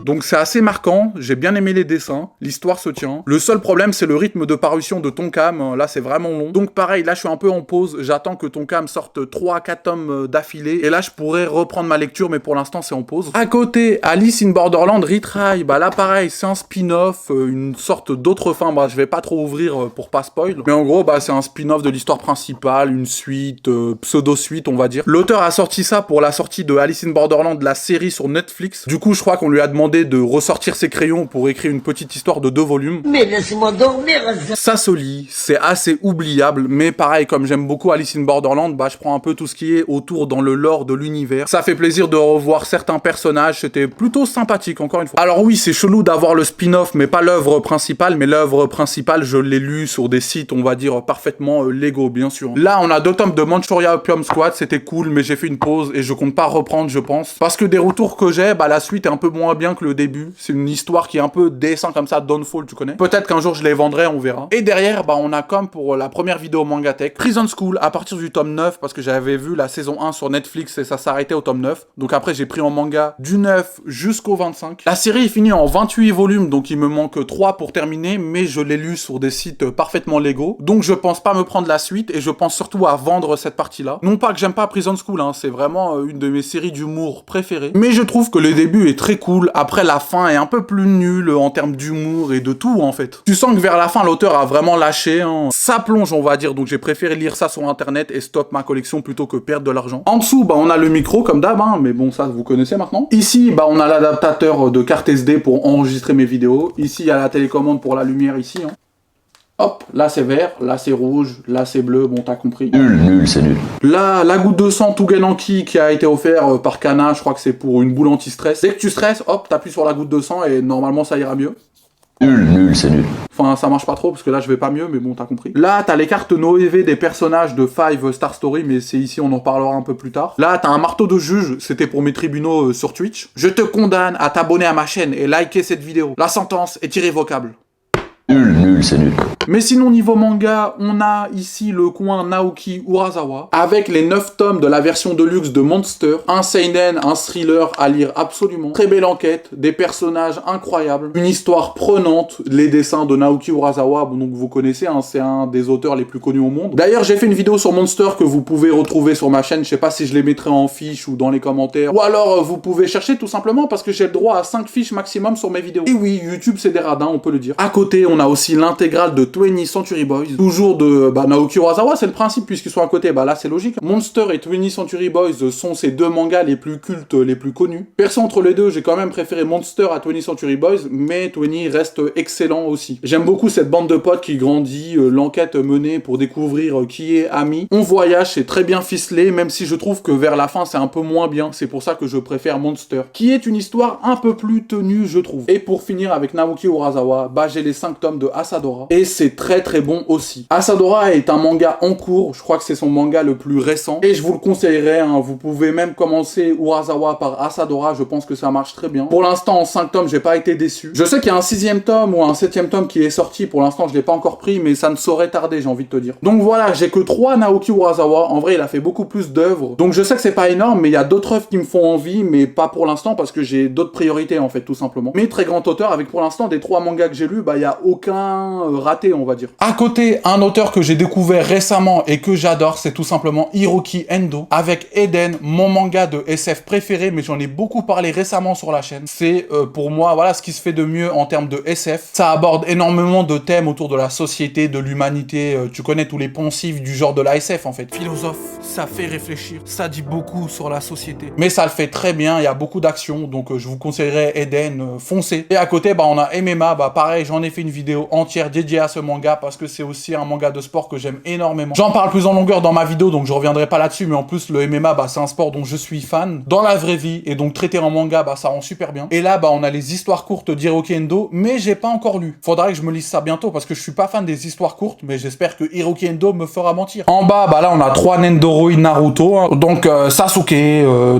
Donc c'est assez marquant, j'ai bien aimé les dessins, l'histoire se tient. Le seul problème, c'est le rythme de parution de Tonkam, là c'est vraiment long. Donc pareil, là je suis un peu en pause, j'attends que Tonkam sorte 3 à 4 tomes d'affilée, et là je pourrais reprendre ma lecture, mais pour l'instant c'est en pause. À côté, Alice in Borderland Retry, là pareil, c'est un spin-off, une sorte d'autre fin, je vais pas trop ouvrir pour pas spoil, mais en gros, c'est un spin-off de l'histoire principale, une suite, pseudo-suite on va dire. L'auteur a sorti ça pour la sortie de Alice in Borderland, la série sur Netflix. Du coup, je crois qu'on lui a demandé de ressortir ses crayons pour écrire une petite histoire de 2 volumes. Mais laisse-moi dormir. Ça se lit, c'est assez oubliable, mais pareil, comme j'aime beaucoup Alice in Borderland, je prends un peu tout ce qui est autour dans le lore de l'univers. Ça fait plaisir de revoir certains personnages, c'était plutôt sympathique, encore une fois. Alors oui, c'est chelou d'avoir le spin-off, mais pas l'œuvre principale, mais l'œuvre principale, je l'ai lu sur des sites, on va dire, parfaitement légaux, bien sûr. Là, on a 2 tomes de Manchuria Opium Squad, c'était cool, mais j'ai fait une pause, et je compte pas reprendre, je pense. Parce que des retours que j'ai, la suite est un peu moins bien que le début. C'est une histoire qui est un peu descend comme ça, Downfall, tu connais. Peut-être qu'un jour je les vendrai, on verra. Et derrière, on a comme pour la première vidéo Mangatech, Prison School, à partir du tome 9, parce que j'avais vu la saison 1 sur Netflix et ça s'arrêtait au tome 9. Donc après, j'ai pris en manga du 9 jusqu'au 25. La série est finie en 28 volumes, donc il me manque 3 pour terminer, mais je l'ai lu sur des sites parfaitement légaux. Donc je pense pas me prendre la suite, et je pense surtout à vendre cette partie-là. Non pas que j'aime pas Prison School, hein, c'est vraiment une de mes séries d'humour préférées, mais je trouve que le début est très cool. Après, Après, la fin est un peu plus nulle en termes d'humour et de tout, en fait. Tu sens que vers la fin, l'auteur a vraiment lâché, hein. Ça plonge, on va dire, donc j'ai préféré lire ça sur internet et stop ma collection plutôt que perdre de l'argent. En dessous, bah, on a le micro, comme d'hab, hein, mais bon, ça, vous connaissez maintenant. Ici, bah, on a l'adaptateur de carte SD pour enregistrer mes vidéos. Ici, il y a la télécommande pour la lumière, ici, hein. Hop, là c'est vert, là c'est rouge, là c'est bleu, bon t'as compris. Nul, c'est nul. Là, la goutte de sang Tugenanki qui a été offert par Kana, je crois que c'est pour une boule anti-stress. Dès que tu stresses, hop, t'appuies sur la goutte de sang et normalement ça ira mieux. Nul, c'est nul. Enfin, ça marche pas trop parce que là je vais pas mieux, mais bon, t'as compris. Là, t'as les cartes Noévé des personnages de 5 Star Story, mais c'est ici, on en parlera un peu plus tard. Là, t'as un marteau de juge, c'était pour mes tribunaux sur Twitch. Je te condamne à t'abonner à ma chaîne et liker cette vidéo. La sentence est irrévocable. Nul, c'est nul. Mais sinon, niveau manga, on a ici le coin Naoki Urasawa, avec les 9 tomes de la version deluxe de Monster, un seinen, un thriller à lire absolument, très belle enquête, des personnages incroyables, une histoire prenante, les dessins de Naoki Urasawa, bon, donc vous connaissez, hein, c'est un des auteurs les plus connus au monde. D'ailleurs, j'ai fait une vidéo sur Monster que vous pouvez retrouver sur ma chaîne, je sais pas si je les mettrai en fiche ou dans les commentaires, ou alors vous pouvez chercher tout simplement parce que j'ai le droit à 5 fiches maximum sur mes vidéos. Et oui, YouTube c'est des radins, on peut le dire. À côté, on a aussi l'intégrale de 20th Century Boys, toujours de Naoki Urasawa, c'est le principe puisqu'ils sont à côté, bah là c'est logique. Monster et 20th Century Boys sont ces deux mangas les plus cultes, les plus connus. Perso entre les deux, j'ai quand même préféré Monster à 20th Century Boys, mais 20 reste excellent aussi. J'aime beaucoup cette bande de potes qui grandit, l'enquête menée pour découvrir qui est Ami. On voyage, c'est très bien ficelé, même si je trouve que vers la fin c'est un peu moins bien, c'est pour ça que je préfère Monster, qui est une histoire un peu plus tenue je trouve. Et pour finir avec Naoki Urasawa, bah j'ai les 5 tomes de Asadora, et c'est très bon aussi. Asadora est un manga en cours, je crois que c'est son manga le plus récent, et je vous le conseillerais, hein, vous pouvez même commencer Urasawa par Asadora, je pense que ça marche très bien. Pour l'instant, en 5 tomes, j'ai pas été déçu. Je sais qu'il y a un 6e tome ou un 7e tome qui est sorti, pour l'instant je l'ai pas encore pris, mais ça ne saurait tarder, j'ai envie de te dire. Donc voilà, j'ai que 3 Naoki Urasawa, en vrai il a fait beaucoup plus d'œuvres, donc je sais que c'est pas énorme, mais il y a d'autres œuvres qui me font envie, mais pas pour l'instant, parce que j'ai d'autres priorités en fait, tout simplement. Mais très grand auteur, avec pour l'instant des 3 mangas que j'ai lus, bah il y a aucun raté, on va dire. À côté, un auteur que j'ai découvert récemment et que j'adore, c'est tout simplement Hiroki Endo, avec Eden, mon manga de SF préféré, mais j'en ai beaucoup parlé récemment sur la chaîne. C'est pour moi, voilà ce qui se fait de mieux en termes de SF. Ça aborde énormément de thèmes autour de la société, de l'humanité, tu connais tous les poncifs du genre de la SF en fait. Philosophe, ça fait réfléchir, ça dit beaucoup sur la société. Mais ça le fait très bien, il y a beaucoup d'action, donc je vous conseillerais Eden, foncez. Et à côté, bah on a MMA, bah pareil, j'en ai fait une vidéo entière dédiée à ce manga, parce que c'est aussi un manga de sport que j'aime énormément. J'en parle plus en longueur dans ma vidéo, donc je reviendrai pas là-dessus, mais en plus, le MMA, bah c'est un sport dont je suis fan, dans la vraie vie, et donc traité en manga, bah ça rend super bien. Et là, bah on a les histoires courtes d'Hiroki Endo, mais j'ai pas encore lu. Faudrait que je me lise ça bientôt, parce que je suis pas fan des histoires courtes, mais j'espère que Hiroki Endo me fera mentir. En bas, bah là, on a 3 Nendoroi Naruto, hein. Donc Sasuke,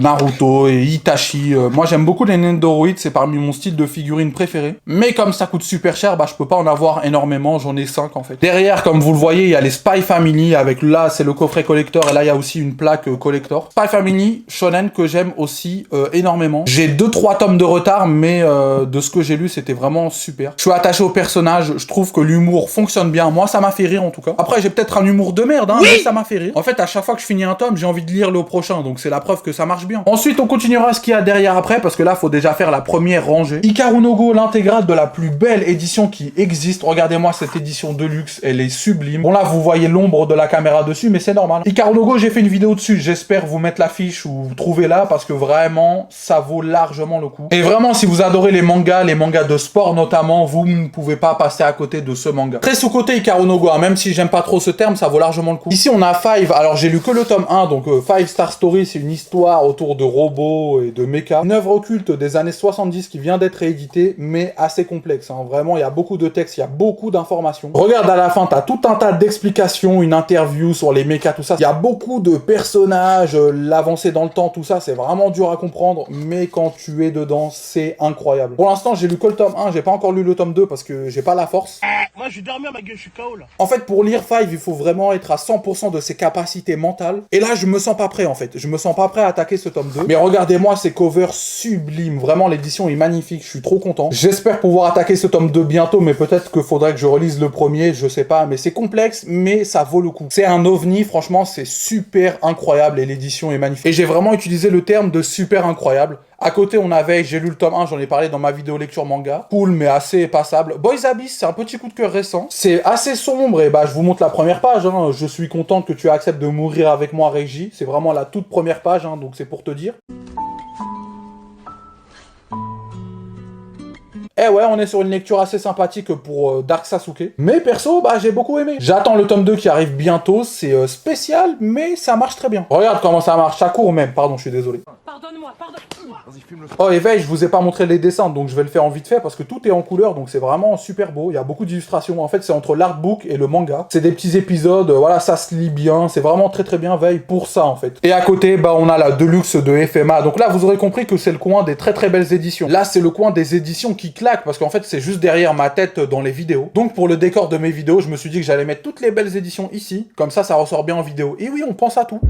Naruto et Itachi. Moi, j'aime beaucoup les Nendoroi, c'est parmi mon style de figurine préféré. Mais comme ça coûte super cher, bah je peux pas en avoir énormément, j'en ai 5 en fait. Derrière, comme vous le voyez, il y a les Spy Family, avec là, c'est le coffret collector, et là, il y a aussi une plaque collector. Spy Family, shonen, que j'aime aussi énormément. J'ai 2-3 tomes de retard, mais de ce que j'ai lu, c'était vraiment super. Je suis attaché au personnage, je trouve que l'humour fonctionne bien. Moi, ça m'a fait rire en tout cas. Après, j'ai peut-être un humour de merde, hein, mais ça m'a fait rire. En fait, à chaque fois que je finis un tome, j'ai envie de lire le prochain, donc c'est la preuve que ça marche bien. Ensuite, on continuera ce qu'il y a derrière après, parce que là, faut déjà faire la première rangée. Hikaru no Go, l'intégrale de la plus belle édition qui existe. Regardez-moi cette édition de luxe, elle est sublime. Bon là, vous voyez l'ombre de la caméra dessus, mais c'est normal. Hikaru no Go, j'ai fait une vidéo dessus, j'espère vous mettre l'affiche ou trouver là, parce que vraiment, ça vaut largement le coup. Et vraiment, si vous adorez les mangas de sport notamment, vous ne pouvez pas passer à côté de ce manga. Très sous-côté Hikaru no Go, hein, même si j'aime pas trop ce terme, ça vaut largement le coup. Ici, on a 5, alors j'ai lu que le tome 1, donc 5 Star Story, c'est une histoire autour de robots et de méca. Une œuvre occulte des années 70 qui vient d'être rééditée, mais assez complexe, hein. Vraiment, il y a beaucoup de textes, il y a beaucoup d'informations. Regarde à la fin, t'as tout un tas d'explications, une interview sur les mechas, tout ça. Il y a beaucoup de personnages, l'avancée dans le temps, tout ça, c'est vraiment dur à comprendre, mais quand tu es dedans, c'est incroyable. Pour l'instant, j'ai lu que le tome 1, j'ai pas encore lu le tome 2 parce que j'ai pas la force. Moi, je vais dormir, ma gueule, je suis KO là. En fait, pour lire 5, il faut vraiment être à 100% de ses capacités mentales. Et là, je me sens pas prêt, en fait. Je me sens pas prêt à attaquer ce tome 2. Mais regardez-moi ces covers sublimes. Vraiment, l'édition est magnifique. Je suis trop content. J'espère pouvoir attaquer ce tome 2 bientôt, mais peut-être qu'il faudrait que je relise le premier, je sais pas. Mais c'est complexe, mais ça vaut le coup. C'est un ovni, franchement, c'est super incroyable et l'édition est magnifique. Et j'ai vraiment utilisé le terme de super incroyable. À côté, on avait, j'ai lu le tome 1, j'en ai parlé dans ma vidéo lecture manga. Cool, mais assez passable. Boys Abyss, c'est un petit coup de cœur récent. C'est assez sombre, et bah, je vous montre la première page. Hein. Je suis content que tu acceptes de mourir avec moi, Régie. C'est vraiment la toute première page, hein, donc c'est pour te dire. Eh ouais, on est sur une lecture assez sympathique pour Dark Sasuke. Mais perso, bah j'ai beaucoup aimé. J'attends le tome 2 qui arrive bientôt. C'est spécial, mais ça marche très bien. Regarde comment ça marche, ça court même. Pardon, je suis désolé. Pardonne-moi. Oh, et veille, je vous ai pas montré les dessins, donc je vais le faire en vite fait parce que tout est en couleur, donc c'est vraiment super beau. Il y a beaucoup d'illustrations. En fait, c'est entre l'artbook et le manga. C'est des petits épisodes, voilà, ça se lit bien. C'est vraiment très très bien, veille, pour ça en fait. Et à côté, bah on a la Deluxe de FMA. Donc là, vous aurez compris que c'est le coin des très très belles éditions. Là, c'est le coin des éditions qui claquent parce qu'en fait, c'est juste derrière ma tête dans les vidéos. Donc pour le décor de mes vidéos, je me suis dit que j'allais mettre toutes les belles éditions ici. Comme ça ressort bien en vidéo. Et oui, on pense à tout.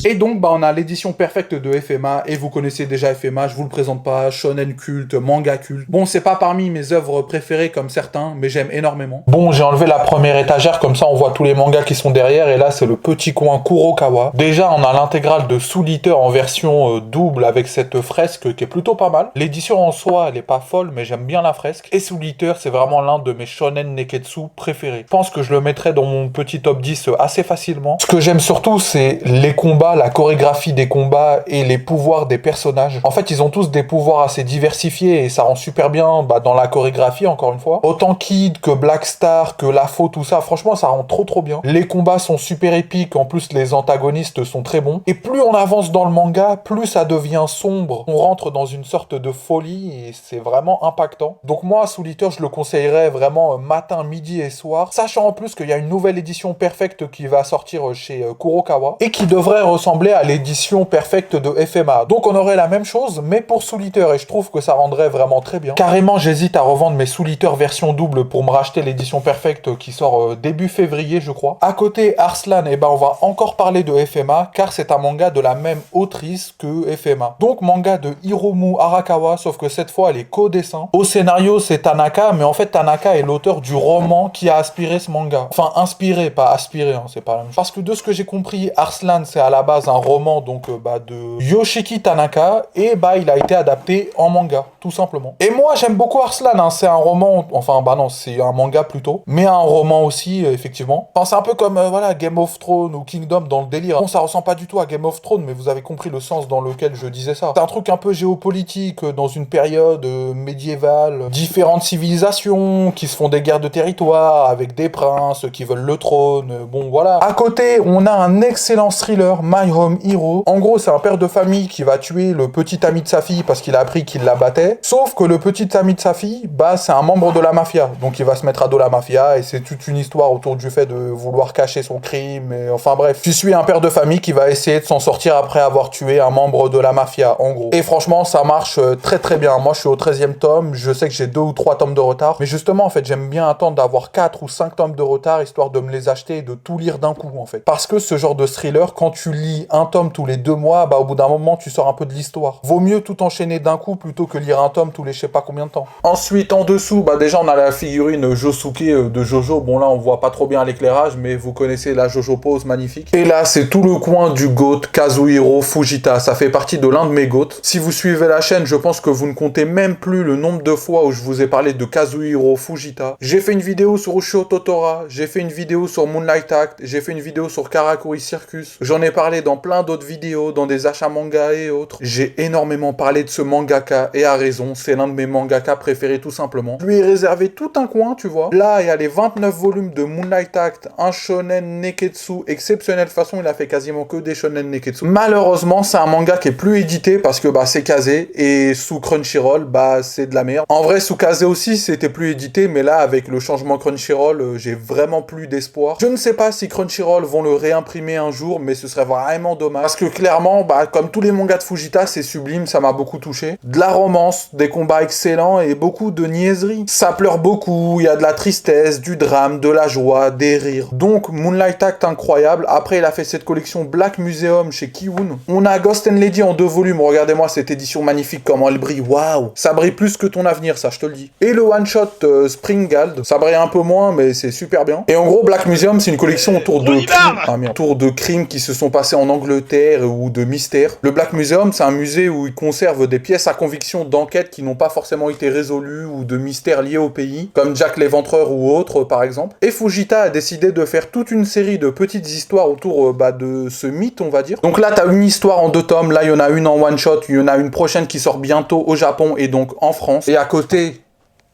Et donc, bah, on a l'édition perfecte de FMA, et vous connaissez déjà FMA, je vous le présente pas, shonen culte, manga culte. Bon, c'est pas parmi mes œuvres préférées comme certains, mais j'aime énormément. Bon, j'ai enlevé la première étagère, comme ça on voit tous les mangas qui sont derrière, et là c'est le petit coin Kurokawa. Déjà, on a l'intégrale de Soul Eater en version double, avec cette fresque qui est plutôt pas mal. L'édition en soi, elle est pas folle, mais j'aime bien la fresque. Et Soul Eater, c'est vraiment l'un de mes shonen neketsu préférés. Je pense que je le mettrais dans mon petit top 10 assez facilement. Ce que j'aime surtout, c'est les combats, la chorégraphie des combats et les pouvoirs des personnages. En fait, ils ont tous des pouvoirs assez diversifiés et ça rend super bien dans la chorégraphie, encore une fois. Autant Kid que Black Star, que Lafo, tout ça, franchement, ça rend trop bien. Les combats sont super épiques, en plus les antagonistes sont très bons. Et plus on avance dans le manga, plus ça devient sombre. On rentre dans une sorte de folie et c'est vraiment impactant. Donc moi, Soul Eater, je le conseillerais vraiment matin, midi et soir, sachant en plus qu'il y a une nouvelle édition perfecte qui va sortir chez Kurokawa et qui devrait ressembler à l'édition perfecte de FMA. Donc on aurait la même chose, mais pour Soul Eater, et je trouve que ça rendrait vraiment très bien. Carrément, j'hésite à revendre mes Soul Eater version double pour me racheter l'édition perfecte qui sort début février, je crois. À côté, Arslan, et ben on va encore parler de FMA, car c'est un manga de la même autrice que FMA. Donc manga de Hiromu Arakawa, sauf que cette fois, elle est co-dessin. Au scénario, c'est Tanaka, mais en fait, Tanaka est l'auteur du roman qui a aspiré ce manga. Enfin, inspiré, pas aspiré, hein, c'est pas la même chose. Parce que de ce que j'ai compris, Arslan, c'est à la base un roman donc de Yoshiki Tanaka, et il a été adapté en manga, tout simplement. Et moi, j'aime beaucoup Arslan, hein, c'est un roman, enfin, non, c'est un manga plutôt, mais un roman aussi, effectivement. Enfin, c'est un peu comme, voilà, Game of Thrones ou Kingdom dans le délire. Bon, ça ressemble pas du tout à Game of Thrones, mais vous avez compris le sens dans lequel je disais ça. C'est un truc un peu géopolitique, dans une période médiévale, différentes civilisations qui se font des guerres de territoire, avec des princes qui veulent le trône, bon, voilà. À côté, on a un excellent thriller, My Home Hero. En gros, c'est un père de famille qui va tuer le petit ami de sa fille parce qu'il a appris qu'il la battait. Sauf que le petit ami de sa fille, c'est un membre de la mafia. Donc il va se mettre à dos la mafia et c'est toute une histoire autour du fait de vouloir cacher son crime. Et enfin bref, tu suis un père de famille qui va essayer de s'en sortir après avoir tué un membre de la mafia, en gros. Et franchement, ça marche très bien. Moi, je suis au 13e tome. Je sais que j'ai 2 ou 3 tomes de retard. Mais justement, en fait, j'aime bien attendre d'avoir 4 ou 5 tomes de retard, histoire de me les acheter et de tout lire d'un coup, en fait. Parce que ce genre de thriller, quand tu lis un tome tous les 2 mois, au bout d'un moment, tu sors un peu de l'histoire. Vaut mieux tout enchaîner d'un coup plutôt que lire un tome tous les je sais pas combien de temps. Ensuite, en dessous, déjà, on a la figurine Josuke de Jojo. Bon, là, on voit pas trop bien l'éclairage, mais vous connaissez la Jojo pose magnifique. Et là, c'est tout le coin du GOAT, Kazuhiro Fujita. Ça fait partie de l'un de mes GOAT. Si vous suivez la chaîne, je pense que vous ne comptez même plus le nombre de fois où je vous ai parlé de Kazuhiro Fujita. J'ai fait une vidéo sur Ushio Totora, j'ai fait une vidéo sur Moonlight Act, j'ai fait une vidéo sur Karakuri Circus. J'en ai parlé dans plein d'autres vidéos, dans des achats manga et autres. J'ai énormément parlé de ce mangaka, et à raison, c'est l'un de mes mangaka préférés tout simplement. Je lui ai réservé tout un coin, tu vois. Là, il y a les 29 volumes de Moonlight Act, un shonen neketsu exceptionnel. De toute façon, il a fait quasiment que des shonen neketsu. Malheureusement, c'est un manga qui est plus édité parce que c'est casé, et sous Crunchyroll, c'est de la merde. En vrai, sous Kazé aussi, c'était plus édité, mais là, avec le changement Crunchyroll, j'ai vraiment plus d'espoir. Je ne sais pas si Crunchyroll vont le réimprimer un un jour, mais ce serait vraiment dommage. Parce que clairement, bah, comme tous les mangas de Fujita, c'est sublime, ça m'a beaucoup touché. De la romance, des combats excellents et beaucoup de niaiseries. Ça pleure beaucoup, il y a de la tristesse, du drame, de la joie, des rires. Donc, Moonlight Act incroyable. Après, il a fait cette collection Black Museum chez Kiwoom. On a Ghost and Lady en 2 volumes. Regardez-moi cette édition magnifique, comment elle brille. Waouh! Ça brille plus que ton avenir, ça, je te le dis. Et le one-shot Springald. Ça brille un peu moins, mais c'est super bien. Et en gros, Black Museum, c'est une collection autour de crimes, autour de crimes qui se sont passés en Angleterre ou de mystères. Le Black Museum, c'est un musée où ils conservent des pièces à conviction d'enquêtes qui n'ont pas forcément été résolues ou de mystères liés au pays, comme Jack l'Éventreur ou autres, par exemple. Et Fujita a décidé de faire toute une série de petites histoires autour de ce mythe, on va dire. Donc là, t'as une histoire en 2 tomes, là, il y en a une en one-shot, il y en a une prochaine qui sort bientôt au Japon et donc en France. Et à côté,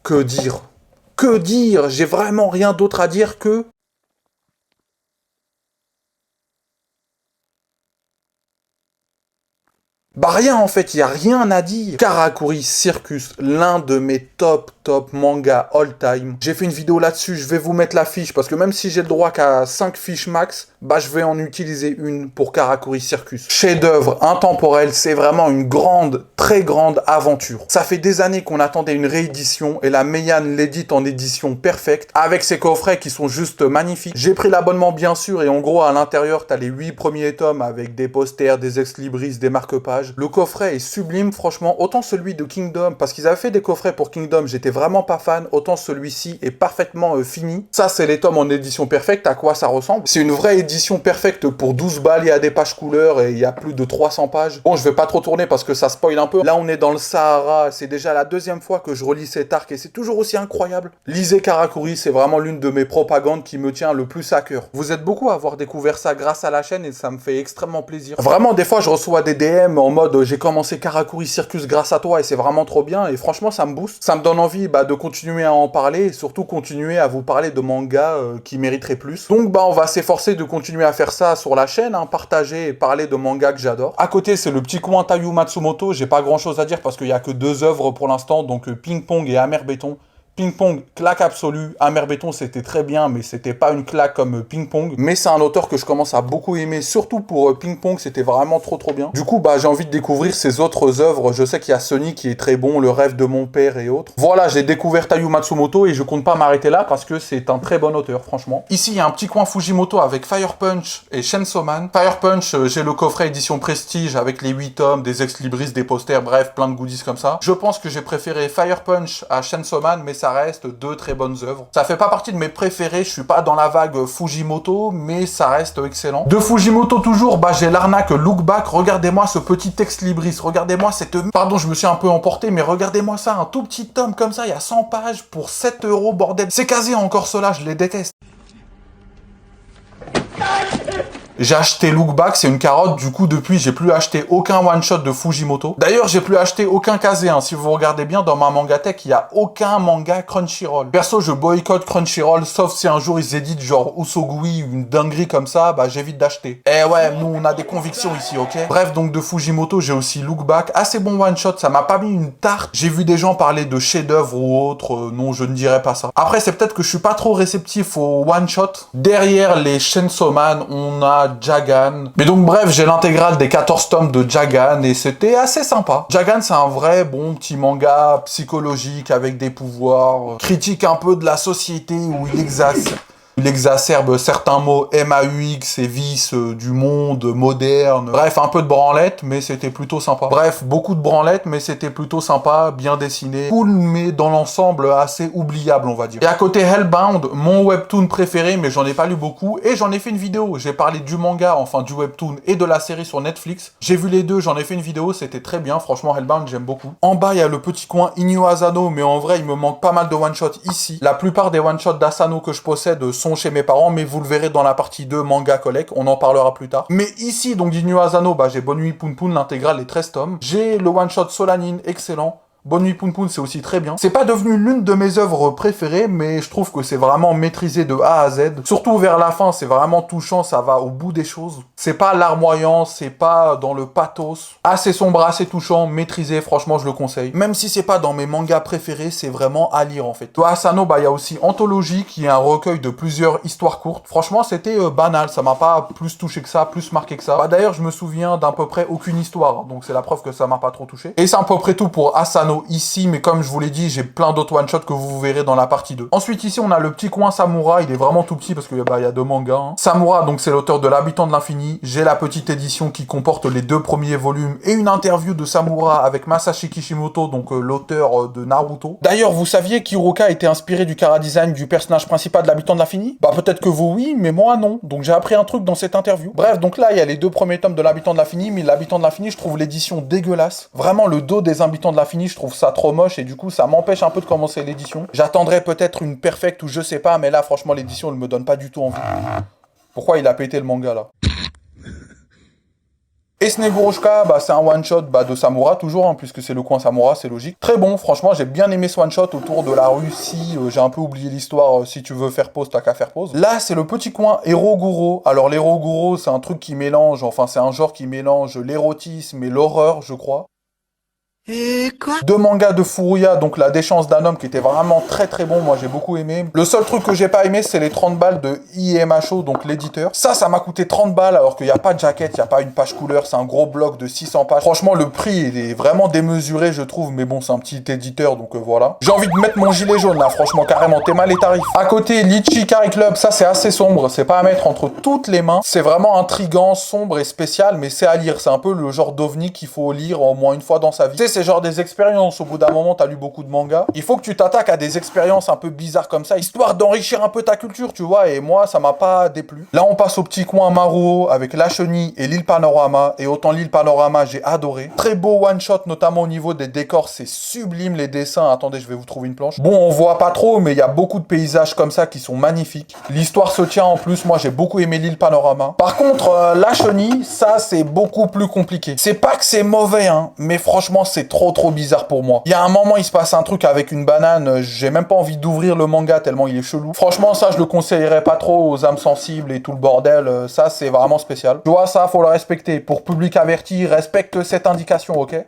que dire? Que dire? J'ai vraiment rien d'autre à dire que... Bah rien en fait, il y a rien à dire. Karakuri Circus, l'un de mes top mangas all time. J'ai fait une vidéo là-dessus, je vais vous mettre la fiche parce que même si j'ai le droit qu'à 5 fiches max, bah je vais en utiliser une pour Karakuri Circus. Chef-d'œuvre intemporel, c'est vraiment une grande, très grande aventure. Ça fait des années qu'on attendait une réédition et la Meian l'édite en édition perfecte avec ses coffrets qui sont juste magnifiques. J'ai pris l'abonnement bien sûr et en gros à l'intérieur t'as les 8 premiers tomes avec des posters, des ex-libris, des marque-pages. Le coffret est sublime franchement, autant celui de Kingdom, parce qu'ils avaient fait des coffrets pour Kingdom, j'étais vraiment pas fan, autant celui-ci est parfaitement fini. Ça c'est les tomes en édition perfecte, à quoi ça ressemble. C'est une vraie édition perfecte pour 12 balles, il y a des pages couleurs et il y a plus de 300 pages. Bon je vais pas trop tourner parce que ça spoil un peu. Là on est dans le Sahara, c'est déjà la 2e fois que je relis cet arc et c'est toujours aussi incroyable. Lisez Karakuri, c'est vraiment l'une de mes propagandes qui me tient le plus à cœur. Vous êtes beaucoup à avoir découvert ça grâce à la chaîne et ça me fait extrêmement plaisir. Vraiment des fois je reçois des DM en mode j'ai commencé Karakuri Circus grâce à toi et c'est vraiment trop bien et franchement ça me booste. Ça me donne envie de continuer à en parler et surtout continuer à vous parler de mangas qui mériteraient plus. Donc on va s'efforcer de continuer à faire ça sur la chaîne, partager et parler de mangas que j'adore. À côté c'est le petit coin Taiyu Matsumoto, j'ai pas grand chose à dire parce qu'il y a que 2 œuvres pour l'instant, donc Ping Pong et Amer Béton. Ping Pong, claque absolue. Amer Béton, c'était très bien, mais c'était pas une claque comme Ping Pong. Mais c'est un auteur que je commence à beaucoup aimer, surtout pour Ping Pong, c'était vraiment trop bien. Du coup, j'ai envie de découvrir ses autres œuvres. Je sais qu'il y a Sony qui est très bon, Le Rêve de mon père et autres. Voilà, j'ai découvert Taiyu Matsumoto et je compte pas m'arrêter là parce que c'est un très bon auteur, franchement. Ici, il y a un petit coin Fujimoto avec Fire Punch et Chainsaw Man. Fire Punch, j'ai le coffret édition Prestige avec les 8 tomes, des ex-libris, des posters, bref, plein de goodies comme ça. Je pense que j'ai préféré Fire Punch à Chainsaw Man, mais ça reste 2 très bonnes œuvres. Ça fait pas partie de mes préférés, je suis pas dans la vague Fujimoto, mais ça reste excellent. De Fujimoto toujours, j'ai l'arnaque Look Back. Regardez-moi ce petit texte libris, regardez-moi cette... Pardon, je me suis un peu emporté, mais regardez-moi ça, un tout petit tome comme ça, il y a 100 pages pour 7 €, bordel. C'est casé encore cela, je les déteste. J'ai acheté Look Back, c'est une carotte, du coup depuis j'ai plus acheté aucun one-shot de Fujimoto. D'ailleurs j'ai plus acheté aucun casé, si vous regardez bien dans ma mangatech, il y a aucun manga Crunchyroll. Perso je boycotte Crunchyroll, sauf si un jour ils éditent genre Usogui ou une dinguerie comme ça, j'évite d'acheter. Eh ouais, nous on a des convictions ici, ok? Bref, donc de Fujimoto j'ai aussi Look Back, assez bon one-shot, ça m'a pas mis une tarte. J'ai vu des gens parler de chef-d'œuvre ou autre, non je ne dirais pas ça. Après c'est peut-être que je suis pas trop réceptif au one-shot. Derrière les Chainsaw Man, on a Jagan. Mais donc bref, j'ai l'intégrale des 14 tomes de Jagan et c'était assez sympa. Jagan c'est un vrai bon petit manga psychologique avec des pouvoirs, critique un peu de la société où il exacerbe certains mots MAUX et vices du monde moderne. Bref, un peu de branlette, mais c'était plutôt sympa. Bref, beaucoup de branlette, mais c'était plutôt sympa, bien dessiné. Cool, mais dans l'ensemble, assez oubliable, on va dire. Et à côté Hellbound, mon webtoon préféré, mais j'en ai pas lu beaucoup, et j'en ai fait une vidéo. J'ai parlé du manga, enfin du webtoon, et de la série sur Netflix. J'ai vu les deux, j'en ai fait une vidéo, c'était très bien. Franchement, Hellbound, j'aime beaucoup. En bas, il y a le petit coin Inyo Asano, mais en vrai, il me manque pas mal de one-shots ici. La plupart des one-shots d'Asano que je possède sont chez mes parents, mais vous le verrez dans la partie 2 manga collect, on en parlera plus tard. Mais ici, donc d'Inyo Asano, j'ai Bonne Nuit Poun Poun, l'intégrale, les 13 tomes. J'ai le one-shot Solanin, excellent. Bonne Nuit Poun Poun, c'est aussi très bien. C'est pas devenu l'une de mes œuvres préférées, mais je trouve que c'est vraiment maîtrisé de A à Z. Surtout vers la fin, c'est vraiment touchant, ça va au bout des choses. C'est pas larmoyant, c'est pas dans le pathos. Assez sombre, assez touchant, maîtrisé, franchement, je le conseille. Même si c'est pas dans mes mangas préférés, c'est vraiment à lire, en fait. Toi, Asano, bah, il y a aussi Anthologie, qui est un recueil de plusieurs histoires courtes. Franchement, c'était banal, ça m'a pas plus touché que ça, plus marqué que ça. Bah, d'ailleurs, je me souviens d'à peu près aucune histoire, donc c'est la preuve que ça m'a pas trop touché. Et c'est à peu près tout pour Asano ici, mais comme je vous l'ai dit, j'ai plein d'autres one-shots que vous verrez dans la partie 2. Ensuite, ici, on a le petit coin Samura, il est vraiment tout petit parce que bah, il y a 2 mangas. Hein. Samura, donc c'est l'auteur de L'Habitant de l'Infini. J'ai la petite édition qui comporte les 2 premiers volumes et une interview de Samura avec Masashi Kishimoto, donc l'auteur de Naruto. D'ailleurs, vous saviez qu'Hiroka était inspiré du chara-design du personnage principal de L'Habitant de l'Infini? Bah peut-être que vous oui, mais moi non. Donc j'ai appris un truc dans cette interview. Bref, donc là, il y a les 2 premiers tomes de L'Habitant de l'Infini, mais L'Habitant de l'Infini, je trouve l'édition dégueulasse. Vraiment, le dos des Habitants de l'Infini, je trouve ça trop moche et du coup, ça m'empêche un peu de commencer l'édition. J'attendrai peut-être une perfecte ou je sais pas, mais là, franchement, l'édition, elle me donne pas du tout envie. Pourquoi il a pété le manga, là? Et Snegoroshka, bah, c'est un one-shot de Samura, toujours, hein, puisque c'est le coin Samura, c'est logique. Très bon, franchement, j'ai bien aimé ce one-shot autour de la Russie. J'ai un peu oublié l'histoire, si tu veux faire pause, t'as qu'à faire pause. Là, c'est le petit coin Eroguro. Alors, l'Eroguro, c'est un truc qui mélange, enfin, c'est un genre qui mélange l'érotisme et l'horreur, je crois. Et quoi? 2 mangas de Furuya, donc La Déchéance d'un homme, qui était vraiment très très bon, moi j'ai beaucoup aimé. Le seul truc que j'ai pas aimé, c'est les 30 balles de IMHO, donc l'éditeur. Ça m'a coûté 30 balles, alors qu'il n'y a pas de jaquette, il n'y a pas une page couleur, c'est un gros bloc de 600 pages. Franchement, le prix, il est vraiment démesuré, je trouve, mais bon, c'est un petit éditeur, donc voilà. J'ai envie de mettre mon gilet jaune, là, franchement, carrément, t'es mal les tarifs. À côté, l'Ichikari Club, ça c'est assez sombre, c'est pas à mettre entre toutes les mains. C'est vraiment intriguant, sombre et spécial, mais c'est à lire. C'est un peu le genre d'ovni qu'il faut lire au moins une fois dans sa vie. Tu sais, c'est genre des expériences. Au bout d'un moment, t'as lu beaucoup de mangas. Il faut que tu t'attaques à des expériences un peu bizarres comme ça, histoire d'enrichir un peu ta culture, tu vois. Et moi, ça m'a pas déplu. Là, on passe au petit coin Maruo avec La Chenille et l'île Panorama. Et autant l'île Panorama, j'ai adoré. Très beau one shot, notamment au niveau des décors. C'est sublime les dessins. Attendez, je vais vous trouver une planche. Bon, on voit pas trop, mais il y a beaucoup de paysages comme ça qui sont magnifiques. L'histoire se tient en plus. Moi, j'ai beaucoup aimé l'île Panorama. Par contre, La Chenille, ça, c'est beaucoup plus compliqué. C'est pas que c'est mauvais, hein, mais franchement, c'est trop bizarre pour moi. Il y a un moment, il se passe un truc avec une banane, j'ai même pas envie d'ouvrir le manga tellement il est chelou. Franchement, ça, je le conseillerais pas trop aux âmes sensibles et tout le bordel, ça, c'est vraiment spécial. Tu vois, ça, faut le respecter. Pour public averti, respecte cette indication, ok?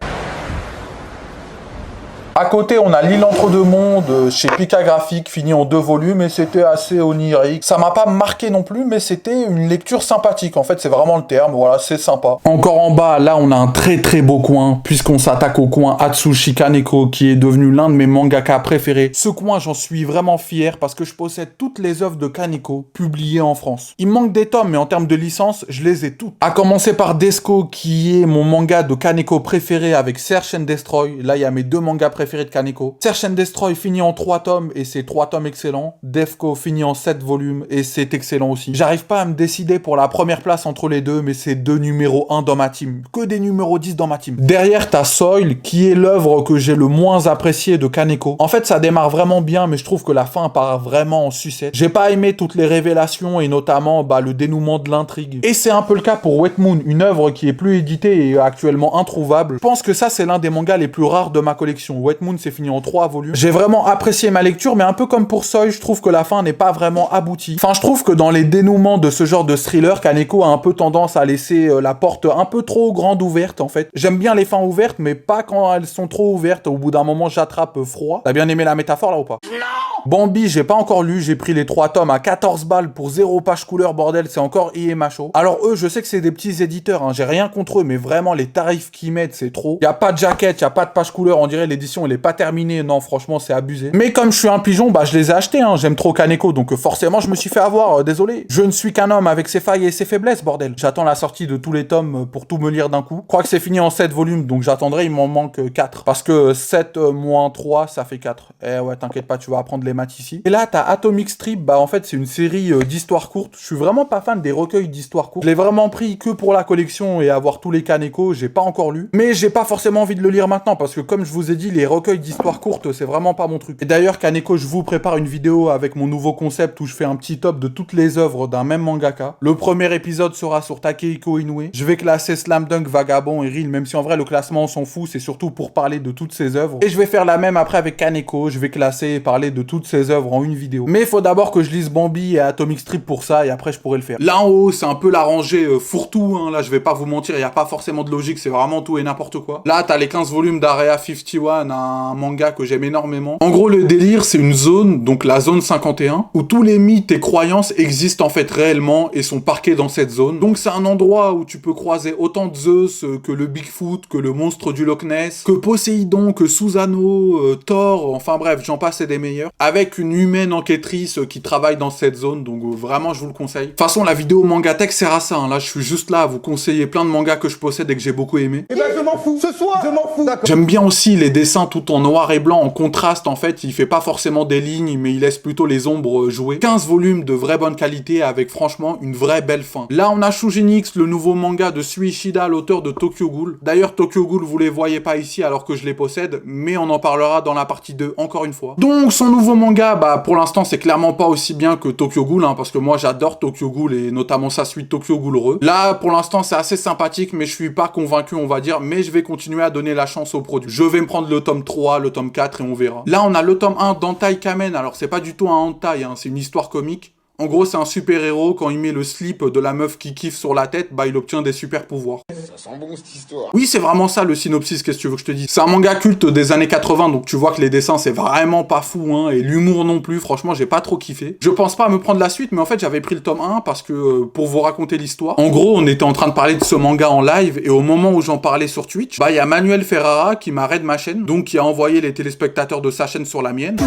À côté, on a l'île entre deux mondes chez Pika Graphics, fini en 2 volumes, et c'était assez onirique. Ça m'a pas marqué non plus, mais c'était une lecture sympathique. En fait, c'est vraiment le terme, voilà, c'est sympa. Encore en bas, là, on a un très très beau coin, puisqu'on s'attaque au coin Atsushi Kaneko, qui est devenu l'un de mes mangaka préférés. Ce coin, j'en suis vraiment fier, parce que je possède toutes les œuvres de Kaneko, publiées en France. Il me manque des tomes, mais en termes de licence, je les ai toutes. À commencer par Desco, qui est mon manga de Kaneko préféré avec Search and Destroy. Là, il y a mes 2 mangas préférés de Kaneko. Search and Destroy finit en 3 tomes et c'est 3 tomes excellents. Defco finit en 7 volumes et c'est excellent aussi. J'arrive pas à me décider pour la première place entre les deux, mais c'est 2 numéros 1 dans ma team. Que des numéros 10 dans ma team. Derrière, t'as Soil, qui est l'œuvre que j'ai le moins appréciée de Kaneko. En fait, ça démarre vraiment bien, mais je trouve que la fin part vraiment en sucette. J'ai pas aimé toutes les révélations et notamment le dénouement de l'intrigue. Et c'est un peu le cas pour Wet Moon, une œuvre qui est plus éditée et actuellement introuvable. Je pense que ça, c'est l'un des mangas les plus rares de ma collection. Wet Moon, c'est fini en 3 volumes. J'ai vraiment apprécié ma lecture, mais un peu comme pour Soy, je trouve que la fin n'est pas vraiment aboutie. Enfin, je trouve que dans les dénouements de ce genre de thriller, Kaneko a un peu tendance à laisser la porte un peu trop grande ouverte, en fait. J'aime bien les fins ouvertes, mais pas quand elles sont trop ouvertes. Au bout d'un moment, j'attrape froid. T'as bien aimé la métaphore, là, ou pas? Non! Bambi, j'ai pas encore lu. J'ai pris les 3 tomes à 14 balles pour 0 page couleur, bordel. C'est encore IMHO. Alors, eux, je sais que c'est des petits éditeurs, hein. J'ai rien contre eux, mais vraiment, les tarifs qu'ils mettent, c'est trop. Y a pas de jaquette, y a pas de page couleur. On dirait l'édition, elle est pas terminée. Non, franchement, c'est abusé. Mais comme je suis un pigeon, je les ai achetés, hein. J'aime trop Kaneko, donc forcément, je me suis fait avoir. Désolé. Je ne suis qu'un homme avec ses failles et ses faiblesses, bordel. J'attends la sortie de tous les tomes pour tout me lire d'un coup. Je crois que c'est fini en 7 volumes, donc j'attendrai, il m'en manque 4. Parce que 7 moins 3, ça fait 4. Eh ouais, t'inquiète pas, tu vas apprendre les maths ici. Et là, t'as Atomic Strip, en fait, c'est une série d'histoires courtes. Je suis vraiment pas fan des recueils d'histoires courtes. Je l'ai vraiment pris que pour la collection et avoir tous les Kaneko, j'ai pas encore lu. Mais j'ai pas forcément envie de le lire maintenant, parce que comme je vous ai dit, les recueils d'histoires courtes, c'est vraiment pas mon truc. Et d'ailleurs, Kaneko, je vous prépare une vidéo avec mon nouveau concept où je fais un petit top de toutes les œuvres d'un même mangaka. Le premier épisode sera sur Takehiko Inoue. Je vais classer Slam Dunk, Vagabond et Real, même si en vrai le classement on s'en fout, c'est surtout pour parler de toutes ces œuvres. Et je vais faire la même après avec Kaneko, je vais classer et parler de toutes ces œuvres en une vidéo. Mais il faut d'abord que je lise Bambi et Atomic Strip pour ça, et après je pourrai le faire. Là en haut, c'est un peu la rangée fourre-tout, hein. Là je vais pas vous mentir, il y a pas forcément de logique, c'est vraiment tout et n'importe quoi. Là t'as les 15 volumes d'Area 51, un manga que j'aime énormément. En gros le délire, c'est une zone, donc la zone 51, où tous les mythes et croyances existent en fait réellement et sont parqués dans cette zone. Donc c'est un endroit où tu peux croiser autant de Zeus que le Bigfoot, que le monstre du Loch Ness, que Poséidon, que Susano, Thor, enfin bref, j'en passe et des meilleurs, avec une humaine enquêtrice qui travaille dans cette zone, donc vraiment je vous le conseille. De toute façon, la vidéo Mangatech sert à ça, hein. Là je suis juste là à vous conseiller plein de mangas que je possède et que j'ai beaucoup aimé. Eh ben je m'en fous, ce soir, je m'en fous. D'accord. J'aime bien aussi les dessins tout en noir et blanc, en contraste en fait, il fait pas forcément des lignes, mais il laisse plutôt les ombres jouer. 15 volumes de vraie bonne qualité avec franchement une vraie belle fin. Là on a Shujinix, le nouveau manga de Sui Ishida, l'auteur de Tokyo Ghoul. D'ailleurs Tokyo Ghoul vous les voyez pas ici alors que je les possède, mais on en parlera dans la partie 2 encore une fois. Donc son nouveau manga, bah pour l'instant c'est clairement pas aussi bien que Tokyo Ghoul, hein, parce que moi j'adore Tokyo Ghoul et notamment sa suite Tokyo Ghoul Re. Là pour l'instant c'est assez sympathique, mais je suis pas convaincu on va dire, mais je vais continuer à donner la chance au produit. Je vais me prendre le tome 3, le tome 4 et on verra. Là on a le tome 1 d'Hentai Kamen, alors c'est pas du tout un hentai, hein, c'est une histoire comique. En gros, c'est un super-héros, quand il met le slip de la meuf qui kiffe sur la tête, bah il obtient des super-pouvoirs. Ça sent bon cette histoire. Oui, c'est vraiment ça le synopsis, qu'est-ce que tu veux que je te dise. C'est un manga culte des années 80, donc tu vois que les dessins c'est vraiment pas fou, hein, et l'humour non plus, franchement j'ai pas trop kiffé. Je pense pas à me prendre la suite, mais en fait j'avais pris le tome 1 parce que, pour vous raconter l'histoire, en gros on était en train de parler de ce manga en live, et au moment où j'en parlais sur Twitch, bah il y a Manuel Ferrara qui m'a raid ma chaîne, donc qui a envoyé les téléspectateurs de sa chaîne sur la mienne.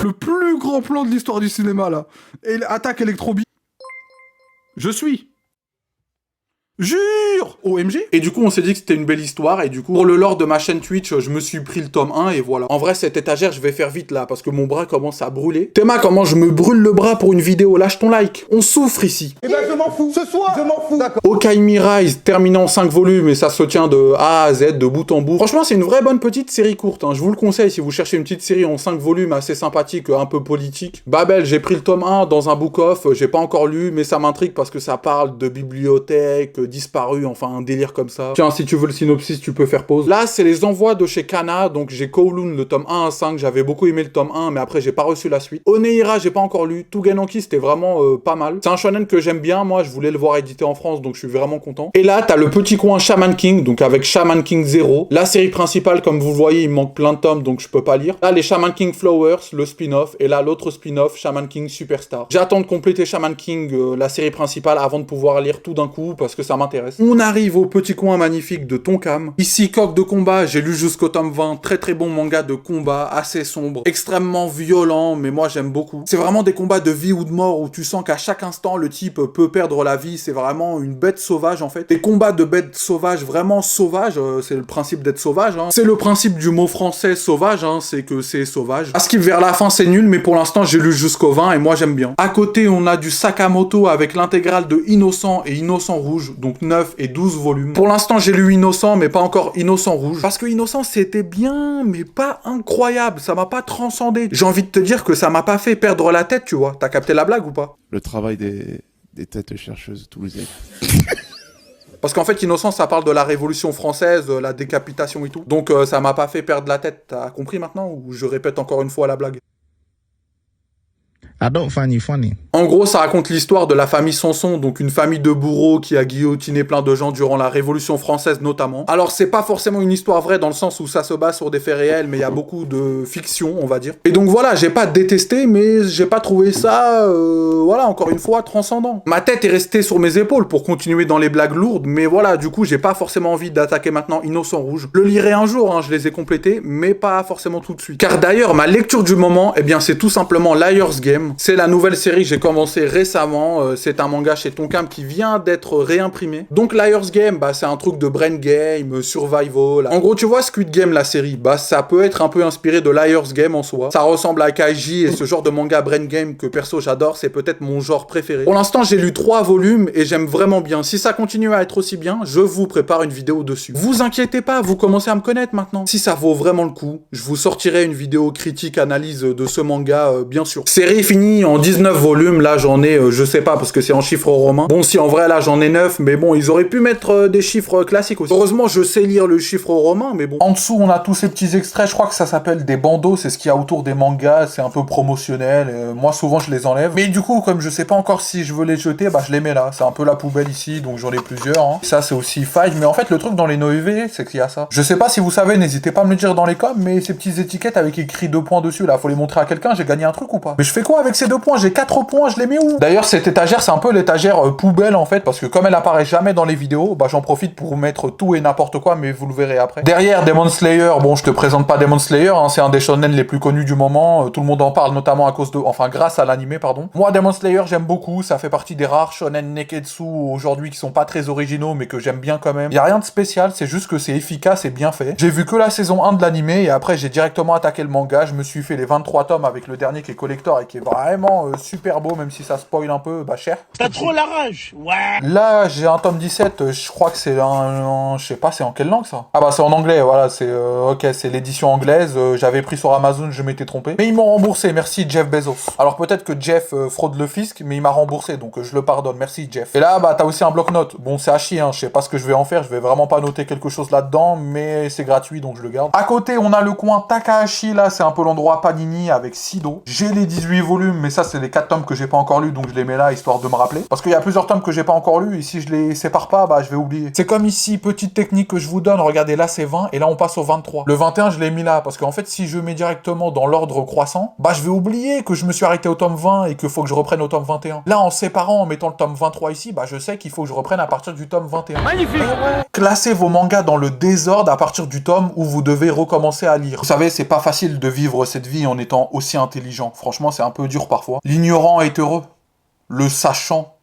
Le plus grand plan de l'histoire du cinéma là. Et attaque électrobi. Je suis. Jure! OMG! Et du coup, on s'est dit que c'était une belle histoire, et du coup, pour le lore de ma chaîne Twitch, je me suis pris le tome 1, et voilà. En vrai, cette étagère, je vais faire vite, là, parce que mon bras commence à brûler. Théma, comment je me brûle le bras pour une vidéo? Lâche ton like. On souffre ici. Eh ben je m'en fous, ce soir, je m'en fous. D'accord. Okaimi Rise, terminant en 5 volumes, et ça se tient de A à Z, de bout en bout. Franchement, c'est une vraie bonne petite série courte, hein. Je vous le conseille si vous cherchez une petite série en 5 volumes assez sympathique, un peu politique. Babel, j'ai pris le tome 1 dans un book-off, j'ai pas encore lu, mais ça m'intrigue parce que ça parle de bibliothèque, disparu, enfin un délire comme ça. Tiens, si tu veux le synopsis, tu peux faire pause. Là, c'est les envois de chez Kana, donc j'ai Kowloon, le tome 1 à 5, j'avais beaucoup aimé le tome 1, mais après j'ai pas reçu la suite. Oneira, j'ai pas encore lu. Tugenanki, c'était vraiment pas mal. C'est un shonen que j'aime bien, moi, je voulais le voir édité en France, donc je suis vraiment content. Et là, t'as le petit coin Shaman King, donc avec Shaman King 0. La série principale, comme vous le voyez, il me manque plein de tomes, donc je peux pas lire. Là, les Shaman King Flowers, le spin-off, et là, l'autre spin-off, Shaman King Superstar. J'attends de compléter Shaman King, la série principale, avant de pouvoir lire tout d'un coup, parce que ça m'intéresse. On arrive au petit coin magnifique de Tonkam. Ici, Coq de combat, j'ai lu jusqu'au tome 20, très très bon manga de combat, assez sombre, extrêmement violent, mais moi j'aime beaucoup. C'est vraiment des combats de vie ou de mort, où tu sens qu'à chaque instant, le type peut perdre la vie, c'est vraiment une bête sauvage en fait. Des combats de bêtes sauvages, vraiment sauvages, c'est le principe d'être sauvage, hein. C'est le principe du mot français sauvage, hein, c'est que c'est sauvage. À ce qui vers la fin c'est nul, mais pour l'instant j'ai lu jusqu'au 20 et moi j'aime bien. À côté, on a du Sakamoto avec l'intégrale de Innocent et Innocent Rouge, donc 9 et 12 volumes. Pour l'instant, j'ai lu Innocent, mais pas encore Innocent Rouge. Parce que Innocent, c'était bien, mais pas incroyable. Ça m'a pas transcendé. J'ai envie de te dire que ça m'a pas fait perdre la tête, tu vois. T'as capté la blague ou pas? Le travail des têtes chercheuses toulousaines. Parce qu'en fait, Innocent, ça parle de la Révolution française, la décapitation et tout. Donc, ça m'a pas fait perdre la tête. T'as compris maintenant? Ou je répète encore une fois la blague? I don't find you funny. En gros, ça raconte l'histoire de la famille Sanson, donc une famille de bourreaux qui a guillotiné plein de gens durant la Révolution française notamment. Alors, c'est pas forcément une histoire vraie dans le sens où ça se base sur des faits réels, mais il y a beaucoup de fiction, on va dire. Et donc voilà, j'ai pas détesté, mais j'ai pas trouvé ça, voilà, encore une fois, transcendant. Ma tête est restée sur mes épaules pour continuer dans les blagues lourdes, mais voilà, du coup, j'ai pas forcément envie d'attaquer maintenant Innocent Rouge. Je le lirai un jour, hein, je les ai complétés, mais pas forcément tout de suite. Car d'ailleurs, ma lecture du moment, eh bien, c'est tout simplement Liar's Game. Game. C'est la nouvelle série que j'ai commencé récemment. C'est un manga chez Tonkam qui vient d'être réimprimé. Donc Liar's Game, bah c'est un truc de brain game, survival. En gros, tu vois Squid Game, la série, bah ça peut être un peu inspiré de Liar's Game en soi. Ça ressemble à Kaiji et ce genre de manga brain game que perso j'adore, c'est peut-être mon genre préféré. Pour l'instant, j'ai lu 3 volumes et j'aime vraiment bien. Si ça continue à être aussi bien, je vous prépare une vidéo dessus. Vous inquiétez pas, vous commencez à me connaître maintenant. Si ça vaut vraiment le coup, je vous sortirai une vidéo critique, analyse de ce manga, bien sûr. Série finie en 19 volumes, là j'en ai, je sais pas, parce que c'est en chiffres romains. Bon, si en vrai là j'en ai 9, mais bon, ils auraient pu mettre des chiffres classiques aussi. Heureusement, je sais lire le chiffre romain, mais bon. En dessous, on a tous ces petits extraits, je crois que ça s'appelle des bandeaux, c'est ce qu'il y a autour des mangas, c'est un peu promotionnel, moi souvent je les enlève. Mais du coup, comme je sais pas encore si je veux les jeter, bah je les mets là. C'est un peu la poubelle ici, donc j'en ai plusieurs. Hein. Ça c'est aussi Five, mais en fait le truc dans les Noévé, c'est qu'il y a ça. Je sais pas si vous savez, n'hésitez pas à me le dire dans les coms, mais ces petites étiquettes avec écrit 2 points dessus là, faut les montrer à quelqu'un, j'ai gagné un truc ou pas? Mais je fais quoi avec ces 2 points? J'ai 4 points, je les mets où? D'ailleurs cette étagère, c'est un peu l'étagère poubelle en fait, parce que comme elle apparaît jamais dans les vidéos, bah j'en profite pour mettre tout et n'importe quoi, mais vous le verrez après. Derrière Demon Slayer, bon je te présente pas Demon Slayer, hein, c'est un des shonen les plus connus du moment, tout le monde en parle notamment à cause de, enfin grâce à l'animé pardon. Moi Demon Slayer j'aime beaucoup, ça fait partie des rares shonen neketsu aujourd'hui qui sont pas très originaux mais que j'aime bien quand même. Y a rien de spécial, c'est juste que c'est efficace et bien fait. J'ai vu que la saison 1 de l'animé et après j'ai directement attaqué le manga, je me suis fait les 23 tomes avec le dernier qui est collector et qui est vraiment super beau, même si ça spoil un peu, bah cher. T'as trop la rage. Ouais. Là j'ai un tome 17, je crois que c'est je sais pas, c'est en quelle langue ça? Ah bah c'est en anglais, voilà, c'est ok, c'est l'édition anglaise, j'avais pris sur Amazon, je m'étais trompé. Mais ils m'ont remboursé, merci Jeff Bezos. Alors peut-être que Jeff fraude le fisc, mais il m'a remboursé, donc je le pardonne, merci Jeff. Et là, bah t'as aussi un bloc-notes. Bon, c'est à chier, hein, je sais pas ce que je vais en faire, je vais vraiment pas noter quelque chose là-dedans, mais c'est gratuit, donc je le garde. À côté, on a le coin Takahashi, là, c'est un peu l'endroit Panini avec Sido. J'ai les 18 volumes, mais ça, c'est les 4 tomes que j'ai pas encore lus, donc je les mets là, histoire de me rappeler. Parce qu'il y a plusieurs tomes que j'ai pas encore lus, et si je les sépare pas, bah je vais oublier. C'est comme ici, petite technique que je vous donne, regardez, là c'est 20, et là on passe au 23. Le 21, je l'ai mis là, parce qu'en fait, si je mets directement dans l'ordre croissant, bah je vais oublier que je me suis arrêté au tome 20 et qu'il faut que je reprenne au tome 21. Là, en séparant, en mettant le tome 23 ici, bah je sais qu'il faut que je reprenne à partir du tome 21. Magnifique! Classez vos mangas dans le désordre à partir du tome où vous devez recommencer à lire. Vous savez, c'est pas facile de vivre cette vie en étant aussi intelligent. Franchement, c'est un peu dur parfois. L'ignorant est heureux. Le sachant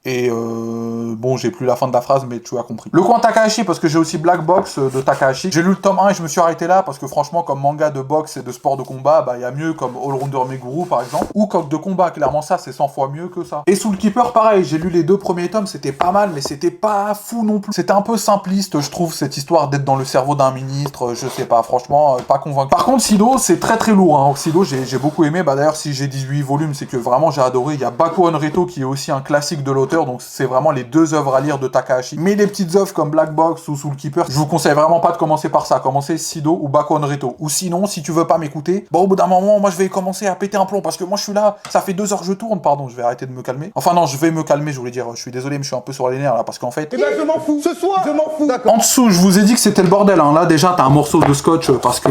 et bon, j'ai plus la fin de la phrase, mais tu as compris. Le coin Takahashi, parce que j'ai aussi Black Box de Takahashi. J'ai lu le tome 1 et je me suis arrêté là, parce que franchement, comme manga de boxe et de sport de combat, bah, y a mieux comme All Rounder Meguru, par exemple. Ou Coq de combat, clairement ça, c'est 100 fois mieux que ça. Et Soul Keeper, pareil, j'ai lu les 2 premiers tomes, c'était pas mal, mais c'était pas fou non plus. C'était un peu simpliste, je trouve, cette histoire d'être dans le cerveau d'un ministre, je sais pas, franchement, pas convaincant. Par contre, Sido, c'est très très lourd, hein. Sido, j'ai beaucoup aimé, bah d'ailleurs, si j'ai 18 volumes, c'est que vraiment j'ai adoré. Il y a Baku on Reto, qui est aussi un classique de l'auteur, donc c'est vraiment les 2 œuvres à lire de Takahashi. Mais les petites œuvres comme Black Box ou Soul Keeper, je vous conseille vraiment pas de commencer par ça. Commencez Sido ou Baku on Reto. Ou sinon, si tu veux pas m'écouter, bah au bout d'un moment, moi je vais commencer à péter un plomb parce que moi je suis là, ça fait 2 heures que je tourne, pardon, je vais arrêter de me calmer. Enfin non, je vais me calmer, je voulais dire, je suis désolé, mais je suis un peu sur les nerfs là parce qu'en fait... Eh ben je m'en fous, ce soir, je m'en fous, d'accord. En dessous, je vous ai dit que c'était le bordel, hein. Là déjà t'as un morceau de scotch parce que...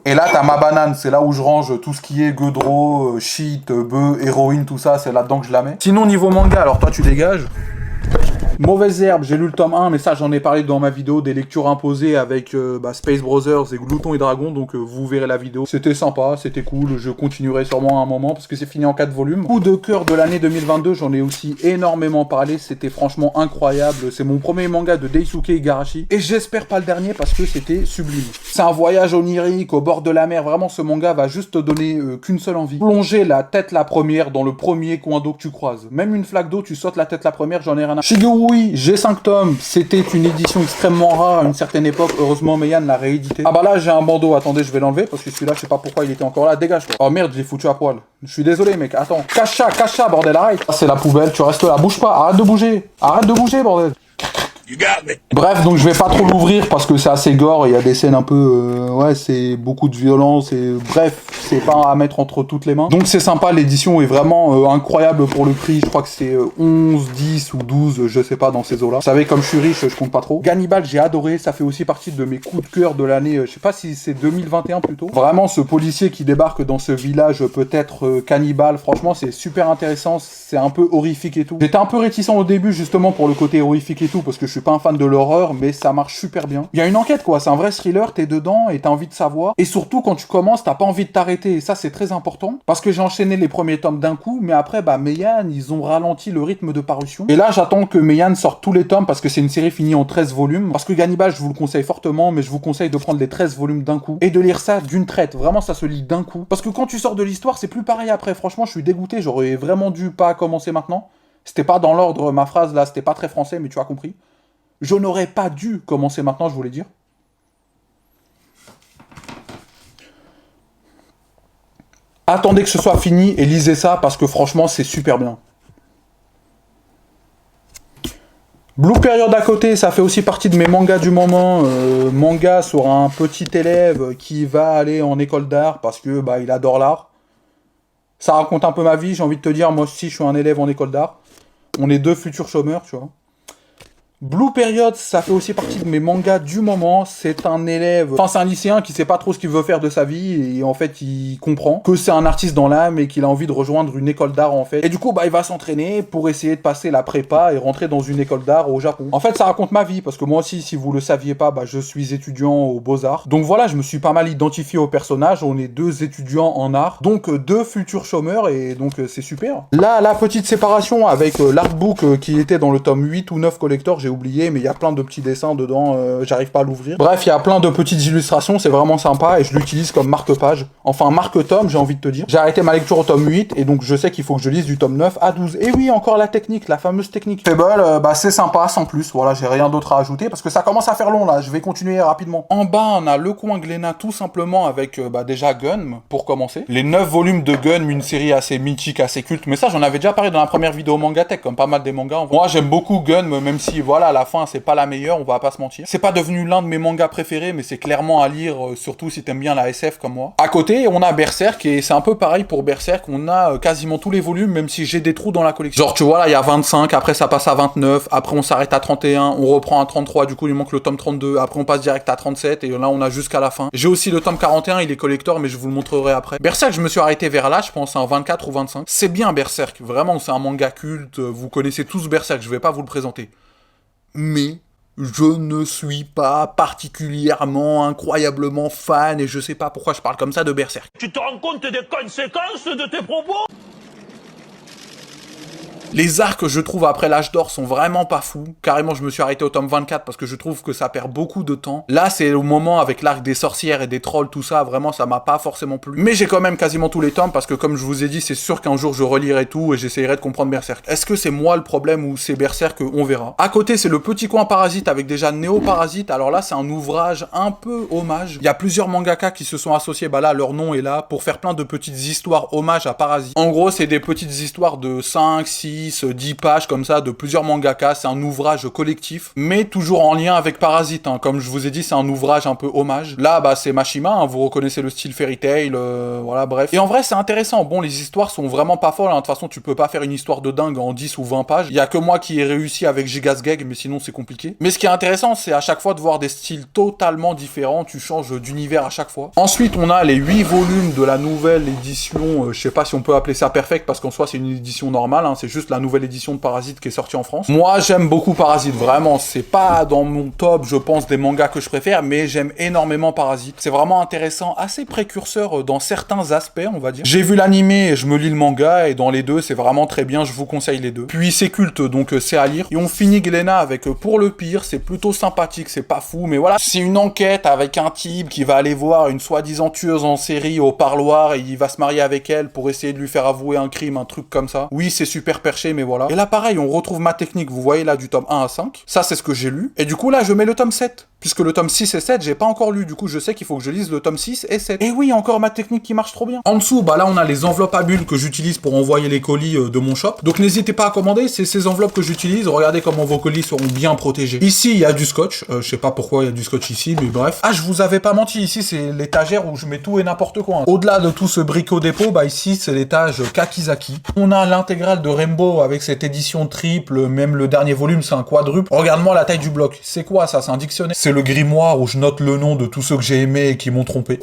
Et là t'as ma banane, c'est là où je range tout ce qui est Godreau, shit, bœuf, héroïne, tout ça, c'est là-dedans que je la mets. Sinon niveau manga, alors toi tu dégages. Mauvaise herbe, j'ai lu le tome 1, mais ça j'en ai parlé dans ma vidéo des lectures imposées avec Space Brothers et Glouton et Dragon, donc vous verrez la vidéo. C'était sympa, c'était cool, je continuerai sûrement à un moment parce que c'est fini en 4 volumes. Coup de cœur de l'année 2022, j'en ai aussi énormément parlé, c'était franchement incroyable. C'est mon premier manga de Daisuke Igarashi et j'espère pas le dernier parce que c'était sublime. C'est un voyage onirique au bord de la mer, vraiment ce manga va juste te donner qu'une seule envie. Plonger la tête la première dans le premier coin d'eau que tu croises. Même une flaque d'eau, tu sautes la tête la première, j'en ai rien à... Oui, j'ai 5 tomes, c'était une édition extrêmement rare à une certaine époque, heureusement Meian l'a réédité. Ah bah là j'ai un bandeau, attendez je vais l'enlever parce que celui-là je sais pas pourquoi il était encore là, dégage toi. Oh merde, je l'ai foutu à poil. Je suis désolé mec, attends. Cache ça bordel, arrête. C'est la poubelle, tu restes là, bouge pas, arrête de bouger bordel. Bref, donc je vais pas trop l'ouvrir parce que c'est assez gore, il y a des scènes un peu... ouais, c'est beaucoup de violence et... Bref, c'est pas à mettre entre toutes les mains. Donc c'est sympa, l'édition est vraiment incroyable pour le prix, je crois que c'est 11, 10 ou 12, je sais pas, dans ces eaux-là. Vous savez, comme je suis riche, je compte pas trop. Gannibal, j'ai adoré, ça fait aussi partie de mes coups de cœur de l'année, je sais pas si c'est 2021 plutôt. Vraiment, ce policier qui débarque dans ce village peut-être cannibale, franchement, c'est super intéressant, c'est un peu horrifique et tout. J'étais un peu réticent au début, justement, pour le côté horrifique et tout, parce que je suis pas un fan de l'horreur, mais ça marche super bien. Il y a une enquête, quoi, c'est un vrai thriller, t'es dedans et t'as envie de savoir. Et surtout, quand tu commences, t'as pas envie de t'arrêter, et ça, c'est très important. Parce que j'ai enchaîné les premiers tomes d'un coup, mais après, bah, Meian, ils ont ralenti le rythme de parution. Et là, j'attends que Meian sorte tous les tomes, parce que c'est une série finie en 13 volumes. Parce que Gannibal, je vous le conseille fortement, mais je vous conseille de prendre les 13 volumes d'un coup, et de lire ça d'une traite. Vraiment, ça se lit d'un coup. Parce que quand tu sors de l'histoire, c'est plus pareil après. Franchement, je suis dégoûté, j'aurais vraiment dû pas commencer maintenant. C'était pas dans l'ordre, ma phrase là, c'était pas très français, mais tu as compris. Je n'aurais pas dû commencer maintenant, je voulais dire. Attendez que ce soit fini et lisez ça, parce que franchement, c'est super bien. Blue Period à côté, ça fait aussi partie de mes mangas du moment. Manga sur un petit élève qui va aller en école d'art parce que bah il adore l'art. Ça raconte un peu ma vie, j'ai envie de te dire, moi aussi je suis un élève en école d'art. On est deux futurs chômeurs, tu vois. Blue Period, ça fait aussi partie de mes mangas du moment. C'est un élève, enfin c'est un lycéen qui sait pas trop ce qu'il veut faire de sa vie et en fait il comprend que c'est un artiste dans l'âme et qu'il a envie de rejoindre une école d'art en fait. Et du coup bah il va s'entraîner pour essayer de passer la prépa et rentrer dans une école d'art au Japon. En fait ça raconte ma vie parce que moi aussi si vous le saviez pas bah je suis étudiant aux Beaux-Arts. Donc voilà, je me suis pas mal identifié au personnage. On est deux étudiants en art, donc deux futurs chômeurs et donc c'est super. Là la petite séparation avec l'artbook qui était dans le tome 8 ou 9 collector, j'ai oublié, mais il y a plein de petits dessins dedans, j'arrive pas à l'ouvrir. Bref, il y a plein de petites illustrations, c'est vraiment sympa, et je l'utilise comme marque-page. Enfin, marque-tome, j'ai envie de te dire. J'ai arrêté ma lecture au tome 8, et donc je sais qu'il faut que je lise du tome 9 à 12. Et oui, encore la technique, la fameuse technique. Fable, bah c'est sympa, sans plus, voilà, j'ai rien d'autre à ajouter, parce que ça commence à faire long, là, je vais continuer rapidement. En bas, on a Le Coin Glénat, tout simplement, avec, bah déjà Gun, pour commencer. Les 9 volumes de Gun, une série assez mythique, assez culte, mais ça, j'en avais déjà parlé dans la première vidéo Mangatech, comme pas mal des mangas. Moi, j'aime beaucoup Gun, même si, voilà, à la fin, c'est pas la meilleure, on va pas se mentir. C'est pas devenu l'un de mes mangas préférés, mais c'est clairement à lire, surtout si t'aimes bien la SF comme moi. À côté, on a Berserk, et c'est un peu pareil pour Berserk, on a quasiment tous les volumes, même si j'ai des trous dans la collection. Genre, tu vois, là, il y a 25, après ça passe à 29, après on s'arrête à 31, on reprend à 33, du coup, il manque le tome 32, après on passe direct à 37, et là, on a jusqu'à la fin. J'ai aussi le tome 41, il est collector, mais je vous le montrerai après. Berserk, je me suis arrêté vers là, je pense, en 24 ou 25. C'est bien, Berserk, vraiment, c'est un manga culte, vous connaissez tous Berserk, je vais pas vous le présenter. Mais je ne suis pas particulièrement, incroyablement fan, et je sais pas pourquoi je parle comme ça de Berserk. Tu te rends compte des conséquences de tes propos ? Les arcs, je trouve, après l'âge d'or sont vraiment pas fous. Carrément, je me suis arrêté au tome 24 parce que je trouve que ça perd beaucoup de temps. Là, c'est au moment avec l'arc des sorcières et des trolls, tout ça, vraiment, ça m'a pas forcément plu. Mais j'ai quand même quasiment tous les tomes parce que, comme je vous ai dit, c'est sûr qu'un jour je relirai tout et j'essayerai de comprendre Berserk. Est-ce que c'est moi le problème ou c'est Berserk? On verra. À côté, c'est le petit coin Parasite avec déjà Néo Parasite. Alors là, c'est un ouvrage un peu hommage. Il y a plusieurs mangaka qui se sont associés, bah là, leur nom est là, pour faire plein de petites histoires hommage à Parasite. En gros, c'est des petites histoires de 5, 6, 10 pages comme ça de plusieurs mangaka, c'est un ouvrage collectif, mais toujours en lien avec Parasite, hein. Comme je vous ai dit, c'est un ouvrage un peu hommage. Là, bah c'est Mashima, hein. Vous reconnaissez le style Fairy Tail, voilà, bref. Et en vrai, c'est intéressant. Bon, les histoires sont vraiment pas folles, hein. De toute façon, tu peux pas faire une histoire de dingue en 10 ou 20 pages. Il y a que moi qui ai réussi avec Gigas Gag, mais sinon c'est compliqué. Mais ce qui est intéressant, c'est à chaque fois de voir des styles totalement différents, tu changes d'univers à chaque fois. Ensuite, on a les 8 volumes de la nouvelle édition, je sais pas si on peut appeler ça perfect, parce qu'en soi, c'est une édition normale, hein. C'est juste la nouvelle édition de Parasite qui est sortie en France. Moi, j'aime beaucoup Parasite, vraiment. C'est pas dans mon top, je pense, des mangas que je préfère, mais j'aime énormément Parasite. C'est vraiment intéressant, assez précurseur dans certains aspects, on va dire. J'ai vu l'animé et je me lis le manga, et dans les deux, c'est vraiment très bien, je vous conseille les deux. Puis c'est culte, donc c'est à lire. Et on finit Glénat avec Pour le pire, c'est plutôt sympathique, c'est pas fou, mais voilà. C'est une enquête avec un type qui va aller voir une soi-disant tueuse en série au parloir, et il va se marier avec elle pour essayer de lui faire avouer un crime, un truc comme ça. Oui, c'est super perché, mais voilà. Et là, pareil, on retrouve ma technique, vous voyez là, du tome 1 à 5. Ça, c'est ce que j'ai lu. Et du coup, là, je mets le tome 7. Puisque le tome 6 et 7, j'ai pas encore lu. Du coup, je sais qu'il faut que je lise le tome 6 et 7. Et oui, encore ma technique qui marche trop bien. En dessous, bah là, on a les enveloppes à bulles que j'utilise pour envoyer les colis de mon shop. Donc, n'hésitez pas à commander. C'est ces enveloppes que j'utilise. Regardez comment vos colis seront bien protégés. Ici, il y a du scotch. Je sais pas pourquoi il y a du scotch ici, mais bref. Ah, je vous avais pas menti. Ici, c'est l'étagère où je mets tout et n'importe quoi. Au-delà de tout ce bricot dépôt, bah ici, c'est l'étage Kakizaki. On a l'intégrale de Rainbow avec cette édition triple. Même le dernier volume, c'est un quadruple. Regarde-moi la taille du bloc. C'est quoi ça? C'est un dictionnaire. c'est le grimoire où je note le nom de tous ceux que j'ai aimés et qui m'ont trompé.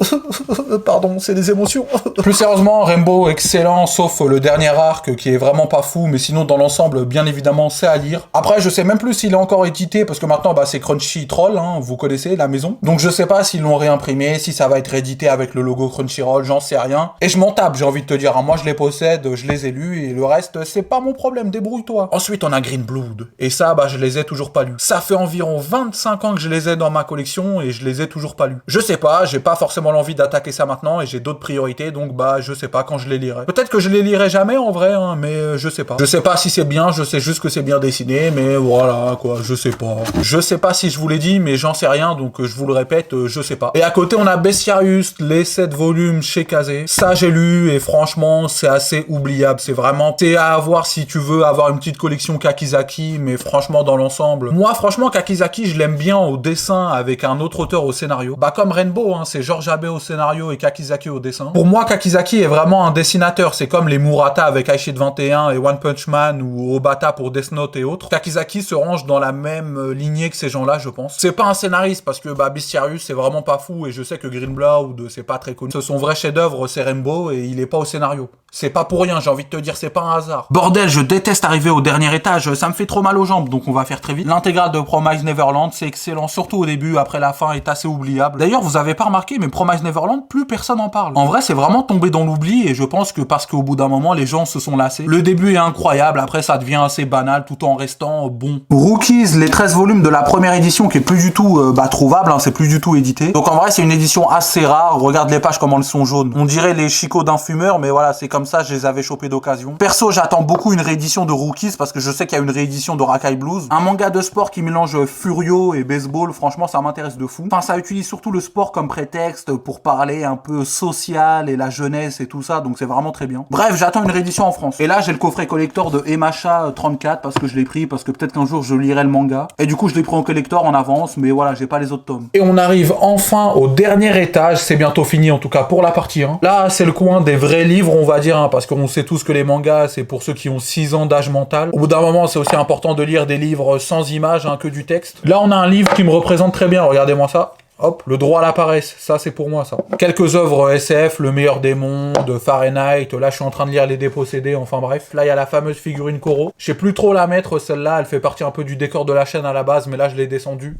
Pardon, c'est des émotions. Plus sérieusement, Rainbow, excellent, sauf le dernier arc qui est vraiment pas fou, mais sinon dans l'ensemble, bien évidemment, c'est à lire. Après, je sais même plus s'il est encore édité, parce que maintenant, bah, c'est Crunchyroll, hein, vous connaissez la maison. Donc je sais pas s'ils l'ont réimprimé, si ça va être réédité avec le logo Crunchyroll, j'en sais rien. Et je m'en tape, j'ai envie de te dire, hein, moi je les possède, je les ai lus, et le reste, c'est pas mon problème, débrouille-toi. Ensuite, on a Green Blood, et ça, bah, je les ai toujours pas lus. Ça fait environ 25 ans que je les ai dans ma collection, et je les ai toujours pas lus. Je sais pas, j'ai pas forcément l'envie d'attaquer ça maintenant, et j'ai d'autres priorités, donc bah, je sais pas quand je les lirai. Peut-être que je les lirai jamais en vrai, hein, mais je sais pas. Je sais pas si c'est bien, je sais juste que c'est bien dessiné, mais voilà, quoi, je sais pas. Je sais pas si je vous l'ai dit, mais j'en sais rien, donc je vous le répète, je sais pas. Et à côté, on a Bestiarius, les 7 volumes chez Kazé. Ça, j'ai lu, et franchement, c'est assez oubliable. C'est vraiment, c'est à avoir si tu veux avoir une petite collection Kakizaki, mais franchement, dans l'ensemble. Moi, franchement, Kakizaki, je l'aime bien au dessin avec un autre auteur au scénario. Bah, comme Rainbow, hein, c'est George Abe au scénario et Kakizaki au dessin. Pour moi, Kakizaki est vraiment un dessinateur. C'est comme les Murata avec Aishid 21 et One Punch Man ou Obata pour Death Note et autres. Kakizaki se range dans la même lignée que ces gens-là, je pense. C'est pas un scénariste parce que bah, Bestiarius, c'est vraiment pas fou et je sais que Green Blood, c'est pas très connu. Son vrai chef-d'œuvre, c'est Rainbow et il est pas au scénario. C'est pas pour rien, j'ai envie de te dire, c'est pas un hasard. Bordel, je déteste arriver au dernier étage, ça me fait trop mal aux jambes, donc on va faire très vite. L'intégrale de Promise Neverland, c'est excellent, surtout au début, après la fin est assez oubliable. D'ailleurs, vous avez pas remarqué, mais Promise Neverland, plus personne en parle. En vrai, c'est vraiment tombé dans l'oubli, et je pense que parce qu'au bout d'un moment, les gens se sont lassés. Le début est incroyable, après ça devient assez banal, tout en restant bon. Rookies, les 13 volumes de la première édition, qui est plus du tout trouvable, hein, c'est plus du tout édité. Donc en vrai, c'est une édition assez rare, regarde les pages comment elles sont jaunes. On dirait les chicots d'un fumeur, mais voilà, c'est comme ça, je les avais chopés d'occasion. Perso, j'attends beaucoup une réédition de Rookies parce que je sais qu'il y a une réédition de Rakai Blues. Un manga de sport qui mélange Furio et baseball, franchement, ça m'intéresse de fou. Enfin, ça utilise surtout le sport comme prétexte pour parler un peu social et la jeunesse et tout ça, donc c'est vraiment très bien. Bref, j'attends une réédition en France. Et là, j'ai le coffret collector de Emacha 34 parce que je l'ai pris, parce que peut-être qu'un jour je lirai le manga. Et du coup, je l'ai pris en collector en avance, mais voilà, j'ai pas les autres tomes. Et on arrive enfin au dernier étage, c'est bientôt fini en tout cas pour la partie 1. Là, c'est le coin des vrais livres, on va dire, hein, parce qu'on sait tous que les mangas, c'est pour ceux qui ont 6 ans d'âge mental. Au bout d'un moment, c'est aussi important de lire des livres sans images, hein, que du texte. Là, on a un livre qui me représente très bien, regardez-moi ça. Hop, le droit à la paresse, ça c'est pour moi ça. Quelques œuvres SF, Le meilleur des mondes, Fahrenheit, là je suis en train de lire Les Dépossédés, enfin bref. Là il y a la fameuse figurine Koro. Je sais plus trop la mettre celle-là, elle fait partie un peu du décor de la chaîne à la base, mais là je l'ai descendue.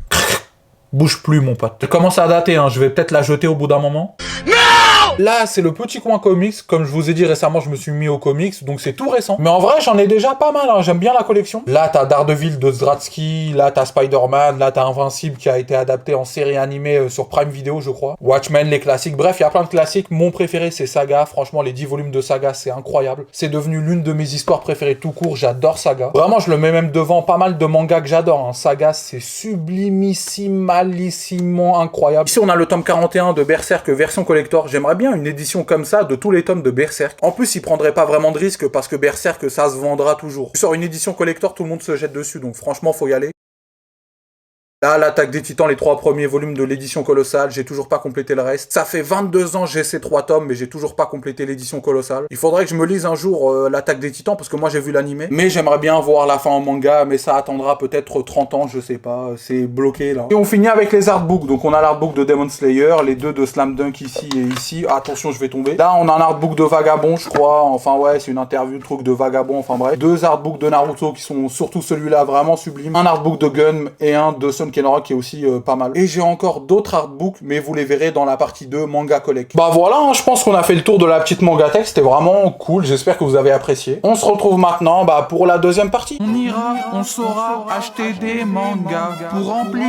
Bouge plus mon pote. Elle commence à dater, hein, je vais peut-être la jeter au bout d'un moment. Là, c'est le petit coin comics. Comme je vous ai dit récemment, je me suis mis aux comics, donc c'est tout récent. Mais en vrai, j'en ai déjà pas mal, hein. J'aime bien la collection. Là, t'as Daredevil de Zdratsky, là, t'as Spider-Man, là, t'as Invincible qui a été adapté en série animée sur Prime Video, je crois. Watchmen, les classiques. Bref, il y a plein de classiques. Mon préféré, c'est Saga. Franchement, les 10 volumes de Saga, c'est incroyable. C'est devenu l'une de mes histoires préférées tout court. J'adore Saga. Vraiment, je le mets même devant pas mal de mangas que j'adore, hein. Saga, c'est sublimissimalissimo incroyable. Ici, on a le tome 41 de Berserk version collector. J'aimerais bien une édition comme ça de tous les tomes de Berserk. En plus, il prendrait pas vraiment de risque parce que Berserk, ça se vendra toujours. Tu sors une édition collector, tout le monde se jette dessus, donc franchement, faut y aller. Là, l'Attaque des Titans, les 3 premiers volumes de l'édition colossale, j'ai toujours pas complété le reste. Ça fait 22 ans j'ai ces 3 tomes, mais j'ai toujours pas complété l'édition colossale. Il faudrait que je me lise un jour l'Attaque des Titans, parce que moi j'ai vu l'animé. Mais j'aimerais bien voir la fin en manga, mais ça attendra peut-être 30 ans, je sais pas, c'est bloqué là. Et on finit avec les artbooks, donc on a l'artbook de Demon Slayer, les 2 de Slam Dunk ici et ici. Attention, je vais tomber. Là, on a un artbook de Vagabond, je crois, enfin ouais, c'est une interview, truc de Vagabond, enfin bref. 2 artbooks de Naruto qui sont surtout celui-là vraiment sublime. Un artbook de Gun et un de Son Kenora qui est aussi pas mal. Et j'ai encore d'autres artbooks, mais vous les verrez dans la partie 2 manga collect. Bah voilà, hein, je pense qu'on a fait le tour de la petite manga tech, c'était vraiment cool, j'espère que vous avez apprécié. On se retrouve maintenant pour la deuxième partie. On ira, on saura acheter des mangas pour remplir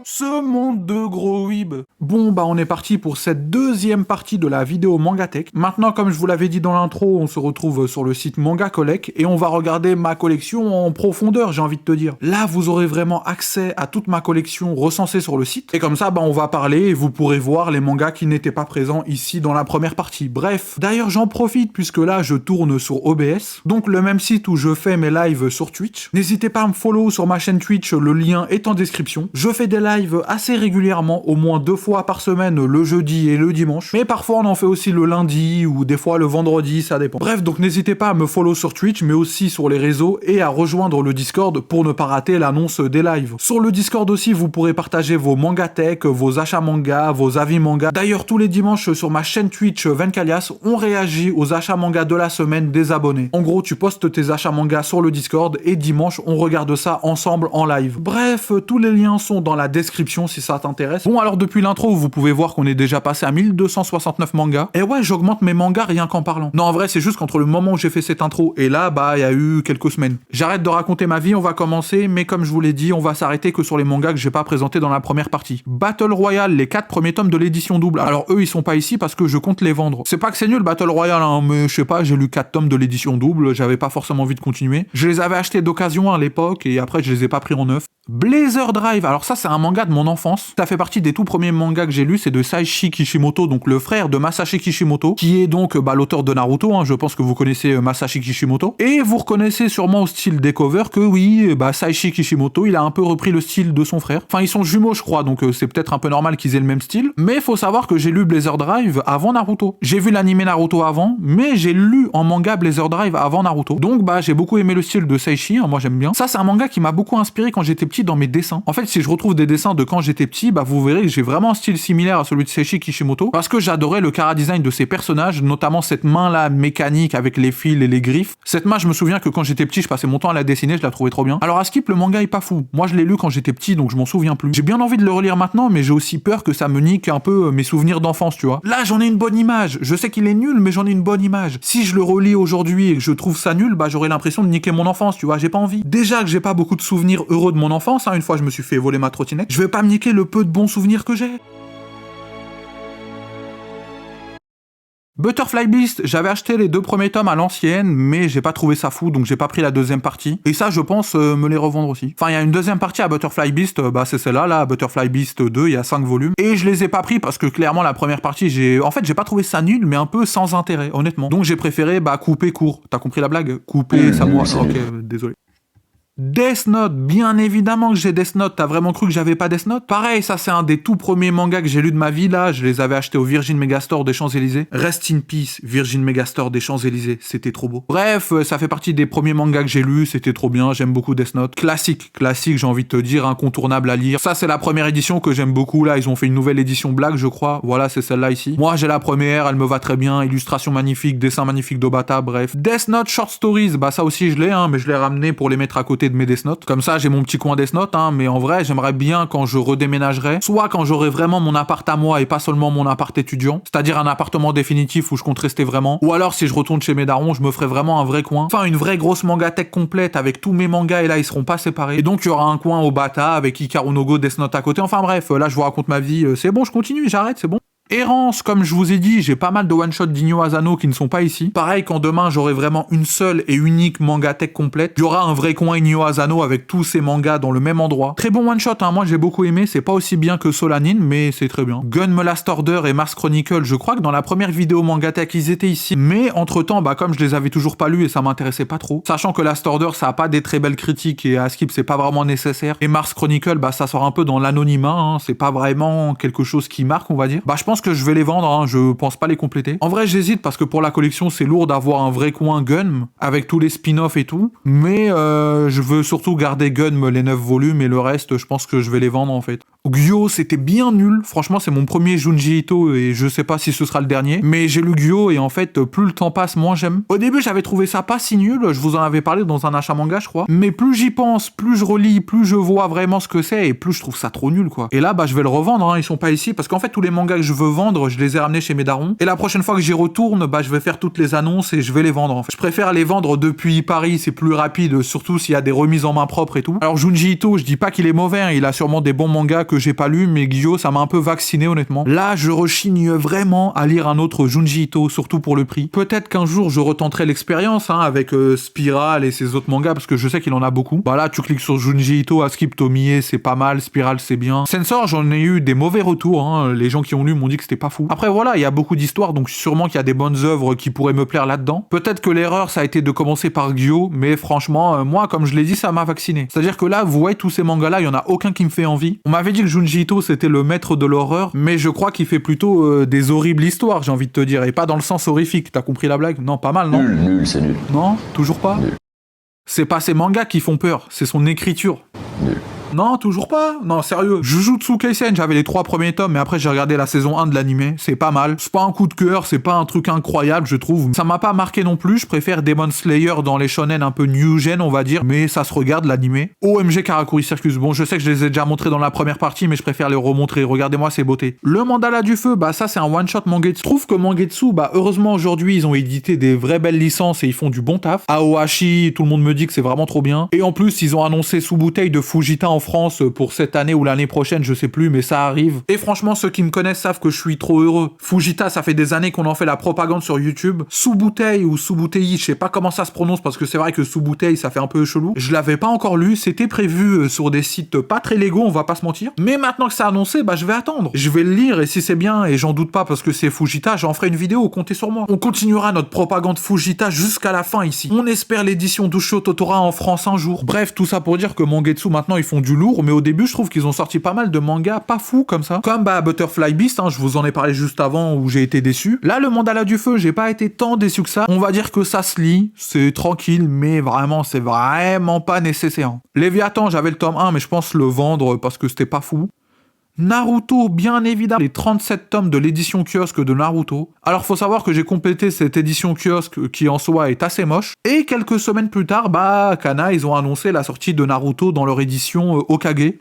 ce monde de gros weeb. Bon on est parti pour cette deuxième partie de la vidéo manga tech. Maintenant, comme je vous l'avais dit dans l'intro, on se retrouve sur le site Manga Collect et on va regarder ma collection en profondeur, j'ai envie de te dire. Là, vous aurez vraiment accès à toute ma collection recensée sur le site. Et comme ça, on va parler et vous pourrez voir les mangas qui n'étaient pas présents ici dans la première partie. Bref, d'ailleurs, j'en profite puisque là, je tourne sur OBS, donc le même site où je fais mes lives sur Twitch. N'hésitez pas à me follow sur ma chaîne Twitch, le lien est en description. Je fais des lives assez régulièrement, au moins 2 fois par semaine, le jeudi et le dimanche. Mais parfois, on en fait aussi le lundi ou des fois le vendredi, ça dépend. Bref, donc n'hésitez pas à me follow sur Twitch, mais aussi sur les réseaux et à rejoindre le Discord pour ne pas rater l'annonce des lives. Sur le Discord aussi, vous pourrez partager vos manga tech, vos achats manga, vos avis manga. D'ailleurs, tous les dimanches sur ma chaîne Twitch Vencalias, on réagit aux achats manga de la semaine des abonnés. En gros, tu postes tes achats manga sur le Discord et dimanche, on regarde ça ensemble en live. Bref, tous les liens sont dans la description si ça t'intéresse. Bon, alors depuis l'intro, vous pouvez voir qu'on est déjà passé à 1269 mangas. Et ouais, j'augmente mes mangas rien qu'en parlant. Non, en vrai, c'est juste qu'entre le moment où j'ai fait cette intro et là, bah, il y a eu quelques semaines. J'arrête de raconter ma vie, on va commencer, mais comme je vous l'ai dit, on va s'arrêter que sur les mangas que j'ai pas présentés dans la première partie. Battle Royale, les 4 premiers tomes de l'édition double. Alors eux, ils sont pas ici parce que je compte les vendre. C'est pas que c'est nul Battle Royale, hein, mais je sais pas, j'ai lu 4 tomes de l'édition double, j'avais pas forcément envie de continuer. Je les avais achetés d'occasion à l'époque et après je les ai pas pris en neuf. Blazer Drive, alors ça c'est un manga de mon enfance. Ça fait partie des tout premiers mangas que j'ai lus, c'est de Saishi Kishimoto, donc le frère de Masashi Kishimoto, qui est donc l'auteur de Naruto, hein, je pense que vous connaissez Masashi Kishimoto. Et vous reconnaissez sûrement au style des covers que oui, Saishi Kishimoto, il a un peu repris le style de son frère. Enfin, ils sont jumeaux je crois, donc c'est peut-être un peu normal qu'ils aient le même style. Mais faut savoir que j'ai lu Blazer Drive avant Naruto. J'ai vu l'anime Naruto avant, mais j'ai lu en manga Blazer Drive avant Naruto. Donc j'ai beaucoup aimé le style de Saishi, hein, moi j'aime bien. Ça c'est un manga qui m'a beaucoup inspiré quand j'étais petit dans mes dessins. En fait, si je retrouve des dessins de quand j'étais petit, vous verrez que j'ai vraiment un style similaire à celui de Saishi Kishimoto, parce que j'adorais le chara-design de ses personnages, notamment cette main-là mécanique avec les fils et les griffes. Cette main, je me souviens que quand j'étais petit, je passais mon temps à la dessiner, je la trouvais trop bien. Alors à Skip, le manga est pas fou. Moi, je l'ai lu quand j'étais petit, donc je m'en souviens plus. J'ai bien envie de le relire maintenant, mais j'ai aussi peur que ça me nique un peu mes souvenirs d'enfance, tu vois. Là, j'en ai une bonne image. Je sais qu'il est nul, mais j'en ai une bonne image. Si je le relis aujourd'hui et que je trouve ça nul, j'aurais l'impression de niquer mon enfance, tu vois. J'ai pas envie. Déjà que j'ai pas beaucoup de souvenirs heureux de mon enfance, hein, une fois je me suis fait voler ma trottinette, je vais pas me niquer le peu de bons souvenirs que j'ai. Butterfly Beast, j'avais acheté les 2 premiers tomes à l'ancienne, mais j'ai pas trouvé ça fou, donc j'ai pas pris la deuxième partie. Et ça, je pense me les revendre aussi. Enfin, il y a une deuxième partie à Butterfly Beast, c'est celle-là, là, Butterfly Beast 2, il y a 5 volumes. Et je les ai pas pris parce que clairement, la première partie, j'ai pas trouvé ça nul, mais un peu sans intérêt, honnêtement. Donc j'ai préféré, couper court. T'as compris la blague? Couper, ça moi. Ok, désolé. Death Note, bien évidemment que j'ai Death Note, t'as vraiment cru que j'avais pas Death Note? Pareil, ça c'est un des tout premiers mangas que j'ai lu de ma vie là, je les avais achetés au Virgin Megastore des Champs-Élysées. Rest in peace, Virgin Megastore des Champs-Élysées, c'était trop beau. Bref, ça fait partie des premiers mangas que j'ai lus, c'était trop bien, j'aime beaucoup Death Note. Classique, j'ai envie de te dire, incontournable à lire. Ça c'est la première édition que j'aime beaucoup là, ils ont fait une nouvelle édition black je crois, voilà c'est celle-là ici. Moi j'ai la première, elle me va très bien, illustration magnifique, dessin magnifique d'Obata, bref. Death Note Short Stories, ça aussi je l'ai, mais je l'ai ramené pour les mettre à côté de mes Death Note. Comme ça, j'ai mon petit coin Death Note, mais en vrai, j'aimerais bien quand je redéménagerai, soit quand j'aurai vraiment mon appart à moi et pas seulement mon appart étudiant, c'est-à-dire un appartement définitif où je compte rester vraiment, ou alors si je retourne chez mes darons, je me ferai vraiment un vrai coin, enfin une vraie grosse mangatech complète avec tous mes mangas et là ils seront pas séparés, et donc il y aura un coin au Bata avec Hikaru no Go, Death Note à côté, enfin bref, là je vous raconte ma vie, c'est bon, je continue, j'arrête, c'est bon. Errance, comme je vous ai dit, j'ai pas mal de one-shots d'Inyo Asano qui ne sont pas ici. Pareil, quand demain j'aurai vraiment une seule et unique mangatech complète, il y aura un vrai coin Inyo Asano avec tous ces mangas dans le même endroit. Très bon one-shot, moi j'ai beaucoup aimé, c'est pas aussi bien que Solanin, mais c'est très bien. Gun Last Order et Mars Chronicle, je crois que dans la première vidéo mangatech ils étaient ici, mais entre-temps, comme je les avais toujours pas lus et ça m'intéressait pas trop, sachant que Last Order ça a pas des très belles critiques et à Skip c'est pas vraiment nécessaire, et Mars Chronicle, ça sort un peu dans l'anonymat, c'est pas vraiment quelque chose qui marque, on va dire. Je pense que je vais les vendre, je pense pas les compléter. En vrai, j'hésite parce que pour la collection, c'est lourd d'avoir un vrai coin Gun avec tous les spin-offs et tout. Mais je veux surtout garder Gun les 9 volumes et le reste, je pense que je vais les vendre en fait. Gyo, c'était bien nul. Franchement, c'est mon premier Junji Ito et je sais pas si ce sera le dernier. Mais j'ai lu Gyo et en fait, plus le temps passe, moins j'aime. Au début, j'avais trouvé ça pas si nul. Je vous en avais parlé dans un achat manga, je crois. Mais plus j'y pense, plus je relis, plus je vois vraiment ce que c'est et plus je trouve ça trop nul, quoi. Et là, je vais le revendre, ils sont pas ici parce qu'en fait, tous les mangas que je veux vendre, je les ai ramenés chez mes darons. Et la prochaine fois que j'y retourne, je vais faire toutes les annonces et je vais les vendre, en fait. Je préfère les vendre depuis Paris, c'est plus rapide, surtout s'il y a des remises en main propre et tout. Alors, Junji Ito, je dis pas qu'il est mauvais, il a sûrement des bons mangas que j'ai pas lus, mais Gyo, ça m'a un peu vacciné, honnêtement. Là, je rechigne vraiment à lire un autre Junji Ito, surtout pour le prix. Peut-être qu'un jour, je retenterai l'expérience, avec Spiral et ses autres mangas, parce que je sais qu'il en a beaucoup. Là, tu cliques sur Junji Ito, Skip Tomie, c'est pas mal, Spiral, c'est bien. Sensor, j'en ai eu des mauvais retours, les gens qui ont lu m'ont dit que c'était pas fou. Après, voilà, il y a beaucoup d'histoires, donc sûrement qu'il y a des bonnes œuvres qui pourraient me plaire là-dedans. Peut-être que l'erreur, ça a été de commencer par Gyo, mais franchement, moi, comme je l'ai dit, ça m'a vacciné. C'est-à-dire que là, vous voyez, tous ces mangas-là, il y en a aucun qui me fait envie. On m'avait dit que Junji Ito, c'était le maître de l'horreur, mais je crois qu'il fait plutôt des horribles histoires, j'ai envie de te dire, et pas dans le sens horrifique. T'as compris la blague? Non, pas mal, non? Nul, c'est nul. Non? Toujours pas? Nul. C'est pas ses mangas qui font peur, c'est son écriture. Nul. Non, toujours pas. Non, sérieux. Jujutsu Kaisen, j'avais les 3 premiers tomes, mais après j'ai regardé la saison 1 de l'anime. C'est pas mal. C'est pas un coup de cœur, c'est pas un truc incroyable, je trouve. Ça m'a pas marqué non plus. Je préfère Demon Slayer dans les shonen un peu new gen, on va dire, mais ça se regarde l'anime. OMG Karakuri Circus. Bon, je sais que je les ai déjà montrés dans la première partie, mais je préfère les remontrer. Regardez-moi ces beautés. Le Mandala du Feu, bah ça c'est un one-shot Mangetsu. Je trouve que Mangetsu, bah heureusement aujourd'hui ils ont édité des vraies belles licences et ils font du bon taf. Aohashi, tout le monde me dit que c'est vraiment trop bien. Et en plus, ils ont annoncé sous bouteille de Fujita en France pour cette année ou l'année prochaine, je sais plus, mais ça arrive. Et franchement, ceux qui me connaissent savent que je suis trop heureux. Fujita, ça fait des années qu'on en fait la propagande sur YouTube. Sous bouteille ou sous bouteille, je sais pas comment ça se prononce parce que c'est vrai que sous bouteille, ça fait un peu chelou. Je l'avais pas encore lu, c'était prévu sur des sites pas très légaux, on va pas se mentir. Mais maintenant que c'est annoncé, bah je vais attendre. Je vais le lire et si c'est bien, et j'en doute pas parce que c'est Fujita, j'en ferai une vidéo, comptez sur moi. On continuera notre propagande Fujita jusqu'à la fin ici. On espère l'édition d'Ushio Totora en France un jour. Bref, tout ça pour dire que Mangetsu maintenant ils font du lourd, mais au début je trouve qu'ils ont sorti pas mal de mangas pas fous comme ça. Comme bah Butterfly Beast, hein, je vous en ai parlé juste avant où j'ai été déçu. Là le Mandala du Feu, j'ai pas été tant déçu que ça. On va dire que ça se lit, c'est tranquille, mais vraiment c'est vraiment pas nécessaire. Léviathan, j'avais le tome 1, mais je pense le vendre parce que c'était pas fou. Naruto, bien évidemment, les 37 tomes de l'édition kiosque de Naruto. Alors faut savoir que j'ai complété cette édition kiosque qui en soi est assez moche. Et quelques semaines plus tard, bah Kana, ils ont annoncé la sortie de Naruto dans leur édition Hokage.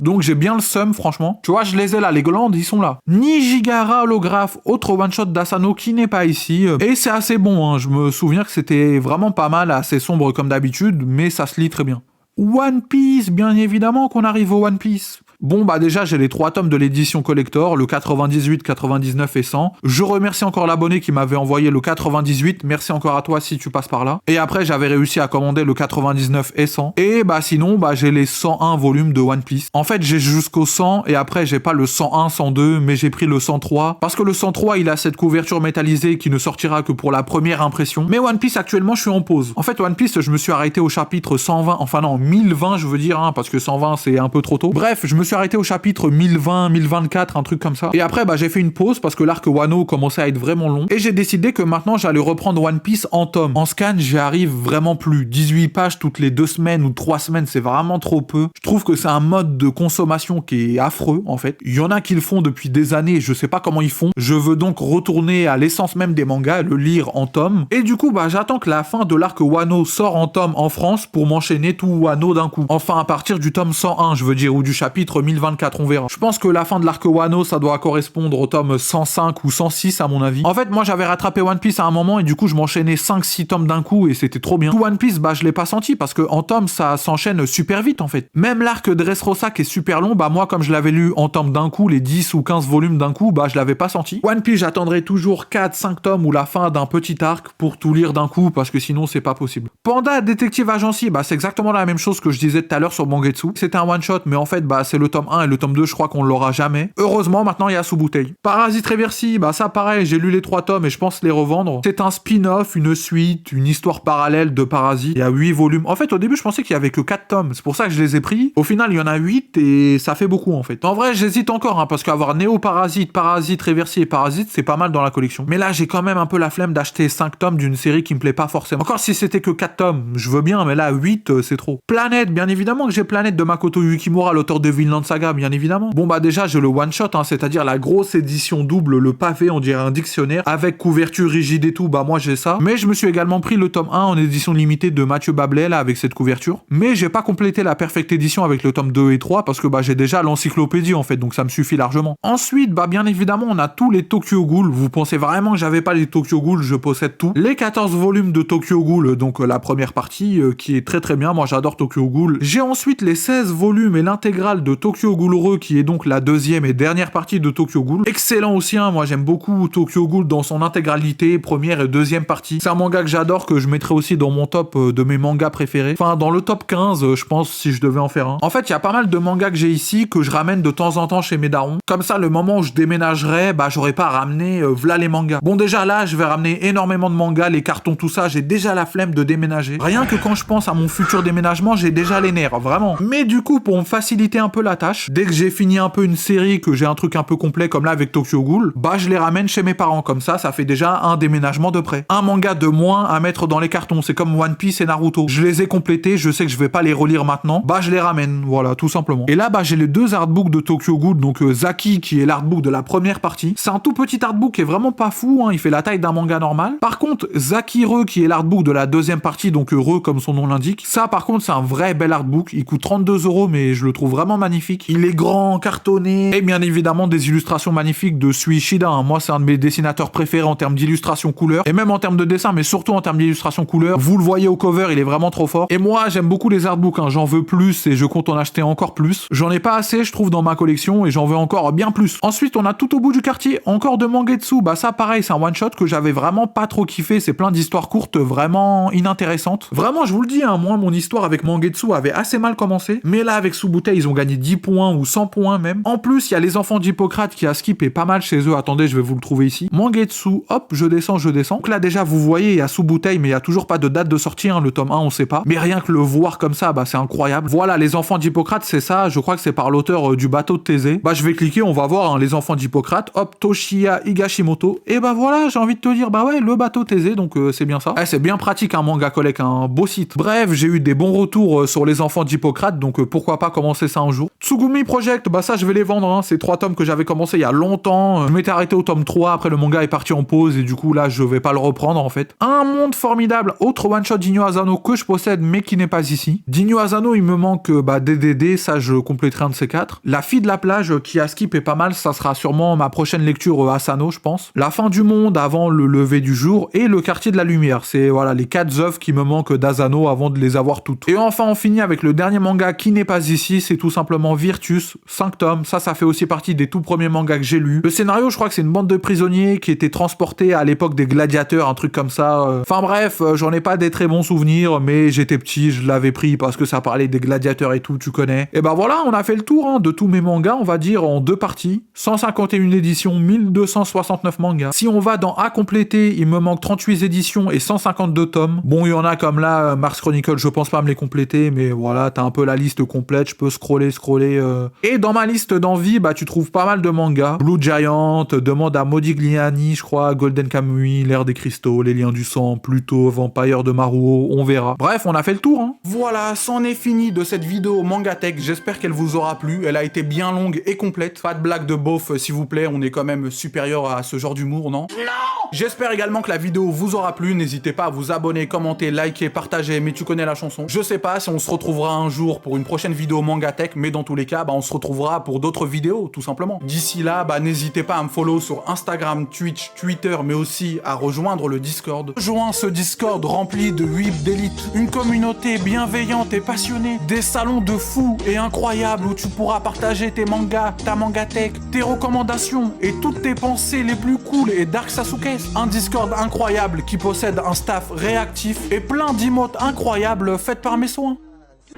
Donc j'ai bien le seum franchement. Tu vois, je les ai là, les glandes, ils sont là. Nijigara holographe, autre one-shot d'Asano qui n'est pas ici. Et c'est assez bon, hein. Je me souviens que c'était vraiment pas mal, assez sombre comme d'habitude, mais ça se lit très bien. One Piece, bien évidemment qu'on arrive au One Piece. Bon bah déjà j'ai les 3 tomes de l'édition collector, le 98, 99 et 100. Je remercie encore l'abonné qui m'avait envoyé le 98, merci encore à toi si tu passes par là. Et après j'avais réussi à commander le 99 et 100. Et bah sinon bah j'ai les 101 volumes de One Piece. En fait j'ai jusqu'au 100 et après j'ai pas le 101, 102 mais j'ai pris le 103. Parce que le 103 il a cette couverture métallisée qui ne sortira que pour la première impression. Mais One Piece actuellement je suis en pause. En fait One Piece je me suis arrêté au chapitre 120, enfin non 1020 je veux dire hein, parce que 120 c'est un peu trop tôt. Bref je me suis arrêté au chapitre 1020, 1024, un truc comme ça. Et après, bah, j'ai fait une pause parce que l'arc Wano commençait à être vraiment long. Et j'ai décidé que maintenant, j'allais reprendre One Piece en tome. En scan, j'y arrive vraiment plus. 18 pages toutes les 2 semaines ou 3 semaines, c'est vraiment trop peu. Je trouve que c'est un mode de consommation qui est affreux, en fait. Il y en a qui le font depuis des années, je sais pas comment ils font. Je veux donc retourner à l'essence même des mangas, le lire en tome. Et du coup, bah, j'attends que la fin de l'arc Wano sort en tome en France pour m'enchaîner tout Wano d'un coup. Enfin, à partir du tome 101, je veux dire, ou du chapitre 1024, on verra. Je pense que la fin de l'arc Wano, ça doit correspondre au tome 105 ou 106 à mon avis. En fait, moi j'avais rattrapé One Piece à un moment et du coup je m'enchaînais 5-6 tomes d'un coup et c'était trop bien. Tout One Piece, bah je l'ai pas senti parce que en tome ça s'enchaîne super vite en fait. Même l'arc Dressrosa qui est super long, bah moi comme je l'avais lu en tome d'un coup, les 10 ou 15 volumes d'un coup, bah je l'avais pas senti. One Piece, j'attendrai toujours 4-5 tomes ou la fin d'un petit arc pour tout lire d'un coup parce que sinon c'est pas possible. Panda Détective Agency, bah c'est exactement la même chose que je disais tout à l'heure sur Mangetsu. C'était un one shot mais en fait bah c'est le tome 1 et le tome 2 je crois qu'on l'aura jamais. Heureusement maintenant il y a sous bouteille. Parasite Reversi, bah ça pareil, j'ai lu les 3 tomes et je pense les revendre. C'est un spin-off, une suite, une histoire parallèle de Parasite. Il y a 8 volumes. En fait au début je pensais qu'il y avait que 4 tomes. C'est pour ça que je les ai pris. Au final il y en a 8 et ça fait beaucoup en fait. En vrai j'hésite encore hein, parce qu'avoir Néo Parasite, Parasite Reversi et Parasite c'est pas mal dans la collection. Mais là j'ai quand même un peu la flemme d'acheter 5 tomes d'une série qui me plaît pas forcément. Encore si c'était que 4 tomes, je veux bien mais là 8 c'est trop. Planète, bien évidemment que j'ai Planète de Makoto Yukimura, l'auteur de Vinland Saga, bien évidemment. Bon bah déjà j'ai le one shot hein, c'est-à-dire la grosse édition double, le pavé on dirait un dictionnaire avec couverture rigide et tout, bah moi j'ai ça. Mais je me suis également pris le tome 1 en édition limitée de Mathieu Bablet là avec cette couverture. Mais j'ai pas complété la Perfect Edition avec le tome 2 et 3 parce que bah j'ai déjà l'encyclopédie en fait donc ça me suffit largement. Ensuite bah bien évidemment on a tous les Tokyo Ghoul. Vous pensez vraiment que j'avais pas les Tokyo Ghoul? Je possède tout. Les 14 volumes de Tokyo Ghoul, donc la première partie qui est très très bien, moi j'adore Tokyo Ghoul. J'ai ensuite les 16 volumes et l'intégrale de Tokyo Ghoul Re qui est donc la deuxième et dernière partie de Tokyo Ghoul. Excellent aussi, hein, moi j'aime beaucoup Tokyo Ghoul dans son intégralité, première et deuxième partie. C'est un manga que j'adore, que je mettrai aussi dans mon top de mes mangas préférés. Enfin, dans le top 15, je pense, si je devais en faire un. En fait, il y a pas mal de mangas que j'ai ici, que je ramène de temps en temps chez mes darons. Comme ça, le moment où je déménagerai, bah j'aurais pas à ramener v'là les mangas. Bon, déjà là, je vais ramener énormément de mangas, les cartons, tout ça, j'ai déjà la flemme de déménager. Rien que quand je pense à mon futur déménagement, j'ai déjà les nerfs, vraiment. Mais du coup, pour me faciliter un peu la l'attache. Dès que j'ai fini un peu une série, que j'ai un truc un peu complet comme là avec Tokyo Ghoul, bah je les ramène chez mes parents. Comme ça fait déjà un déménagement de près. Un manga de moins à mettre dans les cartons. C'est comme One Piece et Naruto. Je les ai complétés, je sais que je vais pas les relire maintenant. Bah je les ramène, voilà, tout simplement. Et là, bah j'ai les deux artbooks de Tokyo Ghoul, donc Zaki qui est l'artbook de la première partie. C'est un tout petit artbook qui est vraiment pas fou, hein, il fait la taille d'un manga normal. Par contre, Zakire qui est l'artbook de la deuxième partie, donc Re comme son nom l'indique, ça par contre c'est un vrai bel artbook. Il coûte 32 €, mais je le trouve vraiment magnifique. Il est grand, cartonné, et bien évidemment des illustrations magnifiques de Suishida. Hein. Moi c'est un de mes dessinateurs préférés en termes d'illustration couleur, et même en termes de dessin, mais surtout en termes d'illustration couleur. Vous le voyez au cover, il est vraiment trop fort. Et moi j'aime beaucoup les artbooks, hein. J'en veux plus et je compte en acheter encore plus. J'en ai pas assez, je trouve, dans ma collection, et j'en veux encore bien plus. Ensuite, on a tout au bout du quartier encore de Mangetsu. Bah ça pareil, c'est un one shot que j'avais vraiment pas trop kiffé. C'est plein d'histoires courtes vraiment inintéressantes. Vraiment, je vous le dis, hein, moi mon histoire avec Mangetsu avait assez mal commencé, mais là avec Subutei ils ont gagné 10 points ou 100 points même. En plus, il y a les enfants d'Hippocrate qui a skippé pas mal chez eux. Attendez, je vais vous le trouver ici. Mangetsu, hop, je descends. Donc là déjà vous voyez, il y a Subutei, mais il y a toujours pas de date de sortie, hein. Le tome 1 on sait pas, mais rien que le voir comme ça, bah c'est incroyable. Voilà, les enfants d'Hippocrate, c'est ça, je crois que c'est par l'auteur du bateau de Thésée. Bah je vais cliquer, on va voir, hein, les enfants d'Hippocrate, hop, Toshiya Higashimoto, et bah voilà, j'ai envie de te dire, bah ouais, le bateau Thésée, donc c'est bien ça. C'est bien pratique un manga collect, un beau site. Bref, j'ai eu des bons retours sur les enfants d'Hippocrate, donc pourquoi pas commencer ça un jour. Tsugumi Project, bah ça je vais les vendre, hein. C'est 3 tomes que j'avais commencé il y a longtemps. Je m'étais arrêté au tome 3, après le manga est parti en pause, et du coup là je vais pas le reprendre en fait. Un monde formidable, autre one shot d'Inyo Asano que je possède mais qui n'est pas ici. D'Inyo Asano, il me manque DDD, ça je compléterai un de ces 4. La fille de la plage qui a skip est pas mal, ça sera sûrement ma prochaine lecture Asano, je pense. La fin du monde avant le lever du jour et le quartier de la lumière. C'est voilà les 4 œuvres qui me manquent d'Asano avant de les avoir toutes. Et enfin on finit avec le dernier manga qui n'est pas ici, c'est tout simplement Virtus, 5 tomes. Ça fait aussi partie des tout premiers mangas que j'ai lus. Le scénario, je crois que c'est une bande de prisonniers qui étaient transportés à l'époque des gladiateurs, un truc comme ça. Enfin bref, j'en ai pas des très bons souvenirs, mais j'étais petit, je l'avais pris parce que ça parlait des gladiateurs et tout, tu connais. Et bah voilà, on a fait le tour, hein, de tous mes mangas, on va dire en 2 parties. 151 éditions, 1269 mangas. Si on va dans à compléter, il me manque 38 éditions et 152 tomes. Bon, il y en a comme là, Mars Chronicle, je pense pas me les compléter, mais voilà, t'as un peu la liste complète, je peux scroller. Et dans ma liste d'envie, bah tu trouves pas mal de mangas. Blue Giant, Demande à Modigliani, je crois, Golden Kamuy, L'ère des cristaux, Les liens du sang, Pluto, Vampire de Maruo, on verra. Bref, on a fait le tour, hein. Voilà, c'en est fini de cette vidéo Mangatech, j'espère qu'elle vous aura plu. Elle a été bien longue et complète. Pas de blague de beauf, s'il vous plaît, on est quand même supérieur à ce genre d'humour, non? Non. J'espère également que la vidéo vous aura plu, n'hésitez pas à vous abonner, commenter, liker, partager, mais tu connais la chanson. Je sais pas si on se retrouvera un jour pour une prochaine vidéo Mangatech, mais dans tous les cas, bah on se retrouvera pour d'autres vidéos, tout simplement. D'ici là, bah n'hésitez pas à me follow sur Instagram, Twitch, Twitter, mais aussi à rejoindre le Discord. Rejoins ce Discord rempli de whips d'élite, une communauté bienveillante et passionnée, des salons de fous et incroyables où tu pourras partager tes mangas, ta Mangatech, tes recommandations et toutes tes pensées les plus cool et Dark Sasuke. Un Discord incroyable qui possède un staff réactif et plein d'emotes incroyables faites par mes soins.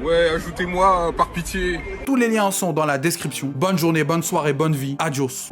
Ouais, ajoutez-moi par pitié. Tous les liens sont dans la description. Bonne journée, bonne soirée, bonne vie. Adios.